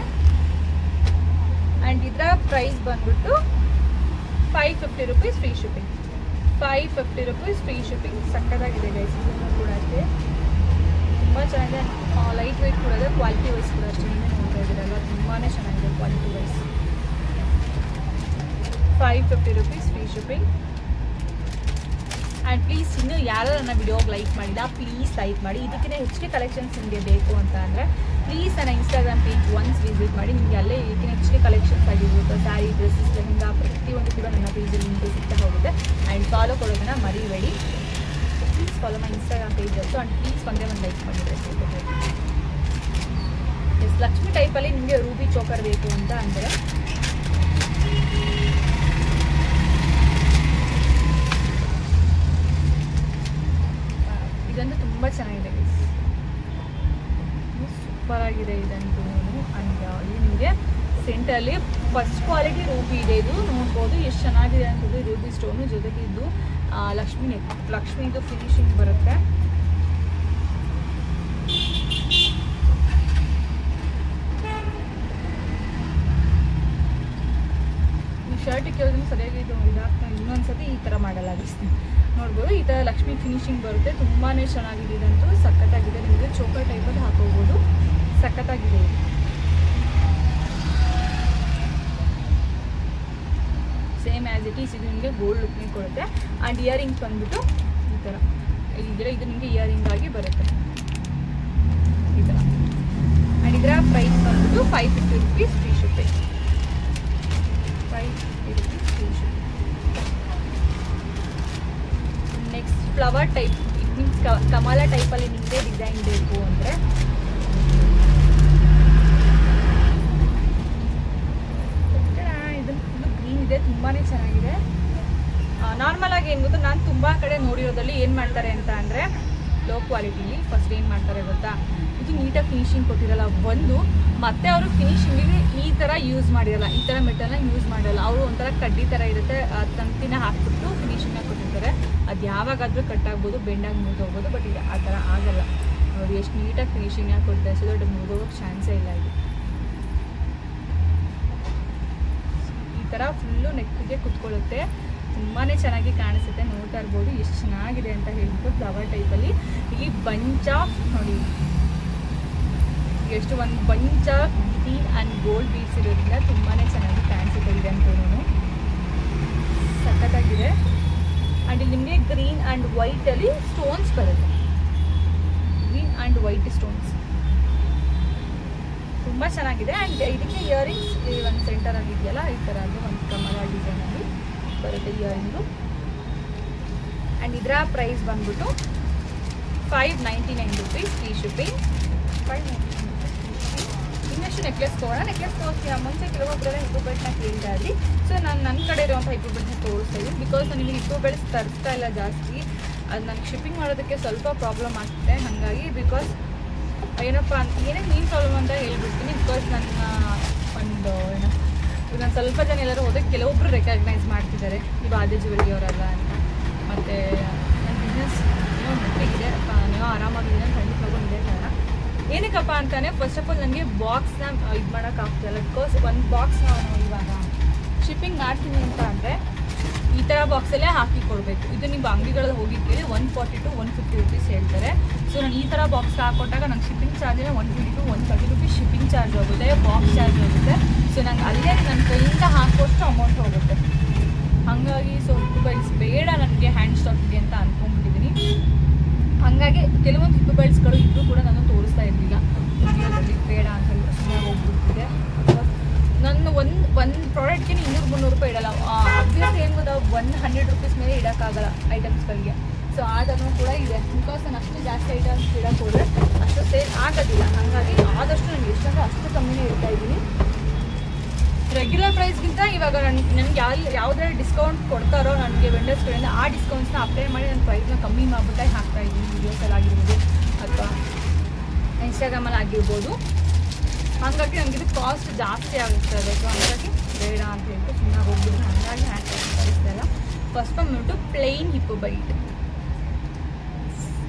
ಆ್ಯಂಡ್ ಇದರ ಪ್ರೈಸ್ ಬಂದ್ಬಿಟ್ಟು 550 rupees free shipping. 550 rupees free shipping. ಸಕ್ಕತ್ತಾಗಿದೆ ಗೈಸ್. ಇದನ್ನು ಕೂಡ ಅಷ್ಟೇ ತುಂಬ ಚೆನ್ನಾಗಿದೆ. ಲೈಟ್ ವೆಯ್ಟ್ ಕೂಡ ಇದೆ. ಕ್ವಾಲಿಟಿ ವೈಸ್ ಕೂಡ ಅಷ್ಟೇ ನೀವೇ ನೋಡ್ತಾ ಇದ್ದೀರಲ್ಲ, ತುಂಬಾ ಚೆನ್ನಾಗಿದೆ quality wise. 550 rupees free shipping. And please ಇನ್ನೂ ಯಾರು ನನ್ನ ವಿಡಿಯೋಗೆ ಲೈಕ್ ಮಾಡಿಲ್ಲ ಪ್ಲೀಸ್ ಲೈಕ್ ಮಾಡಿ. ಇದಕ್ಕಿಂತ ಹೆಚ್ಚಿಗೆ ಕಲೆಕ್ಷನ್ಸ್ ನಿಮಗೆ ಬೇಕು ಅಂತ ಅಂದರೆ ಪ್ಲೀಸ್ ನನ್ನ ಇನ್ಸ್ಟಾಗ್ರಾಮ್ ಪೇಜ್ ಒನ್ಸ್ ವಿಸಿಟ್ ಮಾಡಿ. ನಿಮಗೆ ಅಲ್ಲೇ ಇದಕ್ಕಿಂತ ಹೆಚ್ಚಿಗೆ ಕಲೆಕ್ಷನ್ಸ್ ಆಗಿರ್ಬೋದು, ಸ್ಯಾರಿ, ಡ್ರೆಸ್ಸಸ್, ಲೆಹಂಗಾ ಪ್ರತಿಯೊಂದು ಕೂಡ ನನ್ನ ಪೇಜಲ್ಲಿ ನಿಮಗೆ ಸಿಗ್ತಾ ಹೋಗುತ್ತೆ. ಆ್ಯಂಡ್ ಫಾಲೋ ಕೊಡೋದನ್ನು ಮರಿಬೇಡಿ. Please follow my Instagram page also. And please ಒಂದೇ ಒಂದು ಲೈಕ್ ಮಾಡಿದರೆ ಎಸ್. ಲಕ್ಷ್ಮಿ ಟೈಪಲ್ಲಿ ನಿಮಗೆ ರೂಬಿ ಚೋಕರ್ ಬೇಕು ಅಂತ ಅಂದರೆ ಇದಂತೂ ತುಂಬ ಚೆನ್ನಾಗಿದೆ, ಸೂಪರ್ ಆಗಿದೆ ಇದಂತೂ. ಅಂಡ್ ಇಲ್ಲಿ ನಿಮಗೆ ಸೆಂಟರಲ್ಲಿ ಫಸ್ಟ್ ಕ್ವಾಲಿಟಿ ರೂಬಿ ಇದೆ. ಇದು ನೋಡ್ಬೋದು ಎಷ್ಟು ಚೆನ್ನಾಗಿದೆ ಅಂತದ್ದು. ರೂಬಿ ಸ್ಟೋನು ಜೊತೆಗೆ ಇದು ಲಕ್ಷ್ಮಿದು ಫಿನಿಶಿಂಗ್ ಬರುತ್ತೆ. ಶರ್ಟ್ ಕೇಳಿದ್ರೆ ಸರಿಯಾಗಿ ಇದು ಇದಾಗ್ತಾ ಇನ್ನೊಂದ್ಸತಿ ಈ ಥರ ಮಾಡಲಾಗಿಸ್ತೀನಿ. ನೋಡ್ಬೋದು ಈ ಥರ ಲಕ್ಷ್ಮಿ ಫಿನಿಶಿಂಗ್ ಬರುತ್ತೆ. ತುಂಬಾ ಚೆನ್ನಾಗಿದೆ ಇದಂತೂ, ಸಖತ್ತಾಗಿದೆ. ನಿಮಗೆ ಚೋಕರ್ ಟೈಪಲ್ಲಿ ಹಾಕೋಬೋದು, ಸಖತ್ತಾಗಿದೆ. ಸೇಮ್ ಆ್ಯಸ್ ಇಟ್ ಈಸ್ ಇದು ನಿಮಗೆ ಗೋಲ್ಡ್ ಲುಕ್ನೇ ಕೊಡುತ್ತೆ. ಆ್ಯಂಡ್ ಇಯರಿಂಗ್ಸ್ ಬಂದ್ಬಿಟ್ಟು ಈ ಥರ ಇದ್ರೆ ಇದು ನಿಮಗೆ ಇಯರಿಂಗ್ ಆಗಿ ಬರುತ್ತೆ ಈ ಥರ. ಆ್ಯಂಡ್ ಇದರ ಪ್ರೈಸ್ ಬಂದ್ಬಿಟ್ಟು 550 rupees free shipping. 550 rupees free shipping. Next flower type, it means ಕಮಲ ಟೈಪಲ್ಲಿ ನಿಮಗೆ ಡಿಸೈನ್ ಬೇಕು ಅಂದರೆ ಇದೆ. ತುಂಬಾ ಚೆನ್ನಾಗಿದೆ. ನಾರ್ಮಲ್ ಆಗಿ ಏನು ಗೊತ್ತಾ, ನಾನು ತುಂಬ ಕಡೆ ನೋಡಿರೋದ್ರಲ್ಲಿ ಏನು ಮಾಡ್ತಾರೆ ಅಂತ ಅಂದರೆ ಲೋ ಕ್ವಾಲಿಟಿಲಿ ಫಸ್ಟ್ ಏನು ಮಾಡ್ತಾರೆ ಗೊತ್ತಾ, ಇದು ನೀಟಾಗಿ ಫಿನಿಶಿಂಗ್ ಕೊಟ್ಟಿರಲ್ಲ ಒಂದು, ಮತ್ತೆ ಅವರು ಫಿನಿಶಿಂಗಿಗೆ ಈ ಥರ ಯೂಸ್ ಮಾಡಿರಲ್ಲ, ಈ ಥರ ಮೆಟಲ್ನ ಯೂಸ್ ಮಾಡಿರಲ್ಲ. ಅವರು ಒಂಥರ ಕಡ್ಡಿ ಥರ ಇರುತ್ತೆ, ತಂತಿನ ಹಾಕ್ಬಿಟ್ಟು ಫಿನಿಶಿಂಗ್ನ ಕೊಟ್ಟಿರ್ತಾರೆ. ಅದು ಯಾವಾಗಾದರೂ ಕಟ್ಟಾಗ್ಬೋದು, ಬೆಂಡಾಗಿ ಮುರಿದೋಗ್ಬೋದು. ಬಟ್ ಇದು ಆ ಥರ ಆಗಲ್ಲ. ಅವರು ಎಷ್ಟು ನೀಟಾಗಿ ಫಿನಿಶಿಂಗ್ನ ಕೊಡ್ತಾರೆ, ಸೊ ದೊಡ್ಡ ಮುರಿದೋಗೋಕ್ಕೆ ಚಾನ್ಸೇ ಇಲ್ಲ. ಇದು ಈ ಥರ ಫುಲ್ಲು ನೆಕ್ಗೆ ಕುತ್ಕೊಳ್ಳುತ್ತೆ. ತುಂಬಾ ಚೆನ್ನಾಗಿ ಕಾಣಿಸುತ್ತೆ. ನೋಡ್ತಾ ಇರ್ಬೋದು ಎಷ್ಟು ಚೆನ್ನಾಗಿದೆ ಅಂತ ಹೇಳ್ಬಿಟ್ಟು ಫ್ಲವರ್ ಟೈಪಲ್ಲಿ. ಈ ಬಂಚ್ ಆಫ್ ನೋಡಿ ಎಷ್ಟು ಒಂದು bunch of green and gold beads ಇರೋದ್ರಿಂದ ತುಂಬಾ ಚೆನ್ನಾಗಿ ಕಾಣಿಸುತ್ತೆ ಇದೆ ಅಂತೂ. ಸಖತ್ತಾಗಿದೆ. ಆ್ಯಂಡ್ ಇಲ್ಲಿ ನಿಮಗೆ ಗ್ರೀನ್ ಆ್ಯಂಡ್ ವೈಟಲ್ಲಿ ಸ್ಟೋನ್ಸ್ ಬರುತ್ತೆ. ಗ್ರೀನ್ ಆ್ಯಂಡ್ ವೈಟ್ ಸ್ಟೋನ್ಸ್ ತುಂಬ ಚೆನ್ನಾಗಿದೆ. ಆ್ಯಂಡ್ ಇದಕ್ಕೆ ಇಯರಿಂಗ್ಸ್ ಒಂದು ಸೆಂಟರಲ್ಲಿ ಇದೆಯಲ್ಲ ಈ ಥರ ಅಂದರೆ ಒಂದು ಕಮಲ ಡಿಸೈನಲ್ಲಿ ಬರುತ್ತೆ ಇಯರಿಂಗು. ಆ್ಯಂಡ್ ಇದರ ಪ್ರೈಸ್ ಬಂದ್ಬಿಟ್ಟು 599 rupees ಫ್ರೀ ಶಿಪ್ಪಿಂಗ್. 599 rupees. ಇನ್ನಷ್ಟು ನೆಕ್ಲೆಸ್ ತೊಗೊಳ್ಳೋಣ. ನೆಕ್ಲೆಸ್ ತೋರಿಸ್ತೀವಿ. ಮುಂಚೆ ಕೆಲವೊಬ್ಬರೆಲ್ಲ ಹಿಪ್ಪು ಬೆಲ್ಟ್ನ ಕೇಳ್ತಾ ಇದ್ರಿ. ಸೊ ನಾನು ನನ್ನ ಕಡೆ ಇರುವಂಥ ಹಿಪ್ಪು ಬೆಲ್ಟ್ನ ತೋರಿಸ್ತಾ ಇದ್ದೀನಿ. ಬಿಕಾಸ್ ನಾನು ನಿಮಗೆ ಹಿಪ್ಪು ಬೆಲ್ಟ್ ತರಿಸ್ತಾ ಇಲ್ಲ ಜಾಸ್ತಿ. ಅದು ನನಗೆ ಶಿಪ್ಪಿಂಗ್ ಮಾಡೋದಕ್ಕೆ ಸ್ವಲ್ಪ ಪ್ರಾಬ್ಲಮ್ ಆಗ್ತಿದೆ. ಹಾಗಾಗಿ ಬಿಕಾಸ್ ಏನಪ್ಪ ಅಂತ ಏನೇನು ನೀನು ಪ್ರಾಬ್ಲಮ್ ಅಂತ ಹೇಳ್ಬಿಡ್ತೀನಿ. ಬಿಕಾಸ್ ನನ್ನ ಒಂದು ಏನೋ ನಾನು ಸ್ವಲ್ಪ ಜನ ಎಲ್ಲರೂ ಹೋದಾಗ ಕೆಲವೊಬ್ಬರು ರೆಕಗ್ನೈಸ್ ಮಾಡ್ತಿದ್ದಾರೆ ನೀವು ಆದ್ಯ ಜ್ಯುವೆಲ್ರಿ ಅವರಲ್ಲ ಅಂತ. ಮತ್ತು ನನ್ನ ಬಿಸ್ನೆಸ್ ಏನೋ ನೆಟ್ಟಿಗಿದೆ ಅಪ್ಪ, ನೀವು ಆರಾಮಾಗಿದೆ ಅಂತ ಖಂಡಿತವಾಗೂ ಇದೆ ಕಾರಣ. ಏನಕ್ಕಪ್ಪ ಅಂತಾನೆ ಫಸ್ಟ್ ಆಫ್ ಆಲ್ ನನಗೆ ಬಾಕ್ಸ್ನ ಇದು ಮಾಡೋಕ್ಕಾಗ್ತಿಲ್ಲ. ಬಿಕಾಸ್ ಒಂದು ಬಾಕ್ಸ್ ನಾವು ಇವಾಗ ಶಿಪ್ಪಿಂಗ್ ಮಾಡ್ತೀನಿ ಅಂತ ಅಂದರೆ ಈ ಥರ ಬಾಕ್ಸಲ್ಲೇ ಹಾಕಿ ಕೊಡಬೇಕು. ಇದು ನೀವು ಅಂಗಡಿಗಳಲ್ಲಿ ಹೋಗಿ ಕೇಳಿ 140 to 150 rupees ಹೇಳ್ತಾರೆ. ಸೊ ನಾನು ಈ ಥರ ಬಾಕ್ಸ್ ಹಾಕೊಟ್ಟಾಗ ನಂಗೆ ಶಿಪ್ಪಿಂಗ್ ಚಾರ್ಜಿನ 120 to 130 rupees ಶಿಪ್ಪಿಂಗ್ ಚಾರ್ಜ್ ಹೋಗುತ್ತೆ, ಬಾಕ್ಸ್ ಚಾರ್ಜ್ ಹೋಗುತ್ತೆ. ಸೊ ನಂಗೆ ಅಲ್ಲೇ ನನ್ನ ಕೈಯಿಂದ ಹಾಕೋಷ್ಟು ಅಮೌಂಟ್ ಹೋಗುತ್ತೆ. ಹಾಗಾಗಿ ಸೊ ಹಿಪ್ಪು ಬೆಲ್ಟ್ಸ್ ಬೇಡ ನನಗೆ ಹ್ಯಾಂಡ್ ಸ್ಟಾಕಿಗೆ ಅಂತ ಅಂದ್ಕೊಂಡ್ಬಿಟ್ಟಿದ್ದೀನಿ. ಹಾಗಾಗಿ ಕೆಲವೊಂದು ಹಿಪ್ಪು ಬೆಲ್ಟ್ಸ್ಗಳು ಇದ್ರೂ ಕೂಡ ನಾನು ತೋರಿಸ್ತಾ ಇರಲಿಲ್ಲ ವಿಡಿಯೋದಲ್ಲಿ, ಬೇಡ ಅಂತ ಹೇಳಿ ಸುಮ್ಮನೆ ಹೋಗ್ಬಿಡ್ತಿದೆ. ನನ್ನ ಒಂದು ಪ್ರಾಡಕ್ಟ್ಗೆ 200-300 ರೂಪಾಯಿ ಇಡಲ್ಲ. ಅಭ್ಯಾಸ ಏನು ಗೊತ್ತಾ, 100 rupees ಮೇಲೆ ಇಡೋಕ್ಕಾಗಲ್ಲ ಐಟಮ್ಸ್ಗಳಿಗೆ. ಸೊ ಆದರೂ ಕೂಡ ಇದೆ. ಬಿಕಾಸ್ ನಾನು ಅಷ್ಟು ಜಾಸ್ತಿ ಐಟಮ್ಸ್ ಇಡೋಕ್ಕೆ ಹೋದರೆ ಅಷ್ಟು ಸೇಲ್ ಆಗೋದಿಲ್ಲ. ಹಾಗಾಗಿ ಆದಷ್ಟು ನನಗೆ ಎಷ್ಟಂದ್ರೆ ಅಷ್ಟು ಕಮ್ಮಿನೇ ಇಡ್ತಾ ಇದ್ದೀನಿ. ರೆಗ್ಯುಲರ್ ಪ್ರೈಸ್ಗಿಂತ ಇವಾಗ ನನಗೆ ಯಾವುದೇ ಡಿಸ್ಕೌಂಟ್ ಕೊಡ್ತಾರೋ ನನಗೆ ವೆಂಡರ್ಸ್ ಕಡೆಯಿಂದ ಆ ಡಿಸ್ಕೌಂಟ್ಸ್ನ ಅಪ್ಲೈ ಮಾಡಿ ನನ್ನ ಪ್ರೈಸ್ನ ಕಮ್ಮಿ ಮಾಡಿಬಿಟ್ಟೆ ಹಾಕ್ತಾಯಿದ್ದೀನಿ. ವೀಡಿಯೋಸಲ್ಲಿ ಆಗಿರ್ಬೋದು ಅಥವಾ ಇನ್ಸ್ಟಾಗ್ರಾಮಲ್ಲಿ ಆಗಿರ್ಬೋದು. ಹಾಗಾಗಿ ನನಗಿದು ಕಾಸ್ಟ್ ಜಾಸ್ತಿ ಆಗುತ್ತದೆ. ಸೊ ಹಾಗಾಗಿ ಬೇಡ ಅಂತ ಹೇಳ್ಬಿಟ್ಟು ಸುಮ್ಮನೆ ಹೋಗ್ಬಿಟ್ಟು ಹಾಗಾಗಿ ಹ್ಯಾಂಡ್ ಕಳಿಸ್ತಾ ಇಲ್ಲ. ಫಸ್ಟ್ ಬಂದ್ಬಿಟ್ಟು plane hip belt.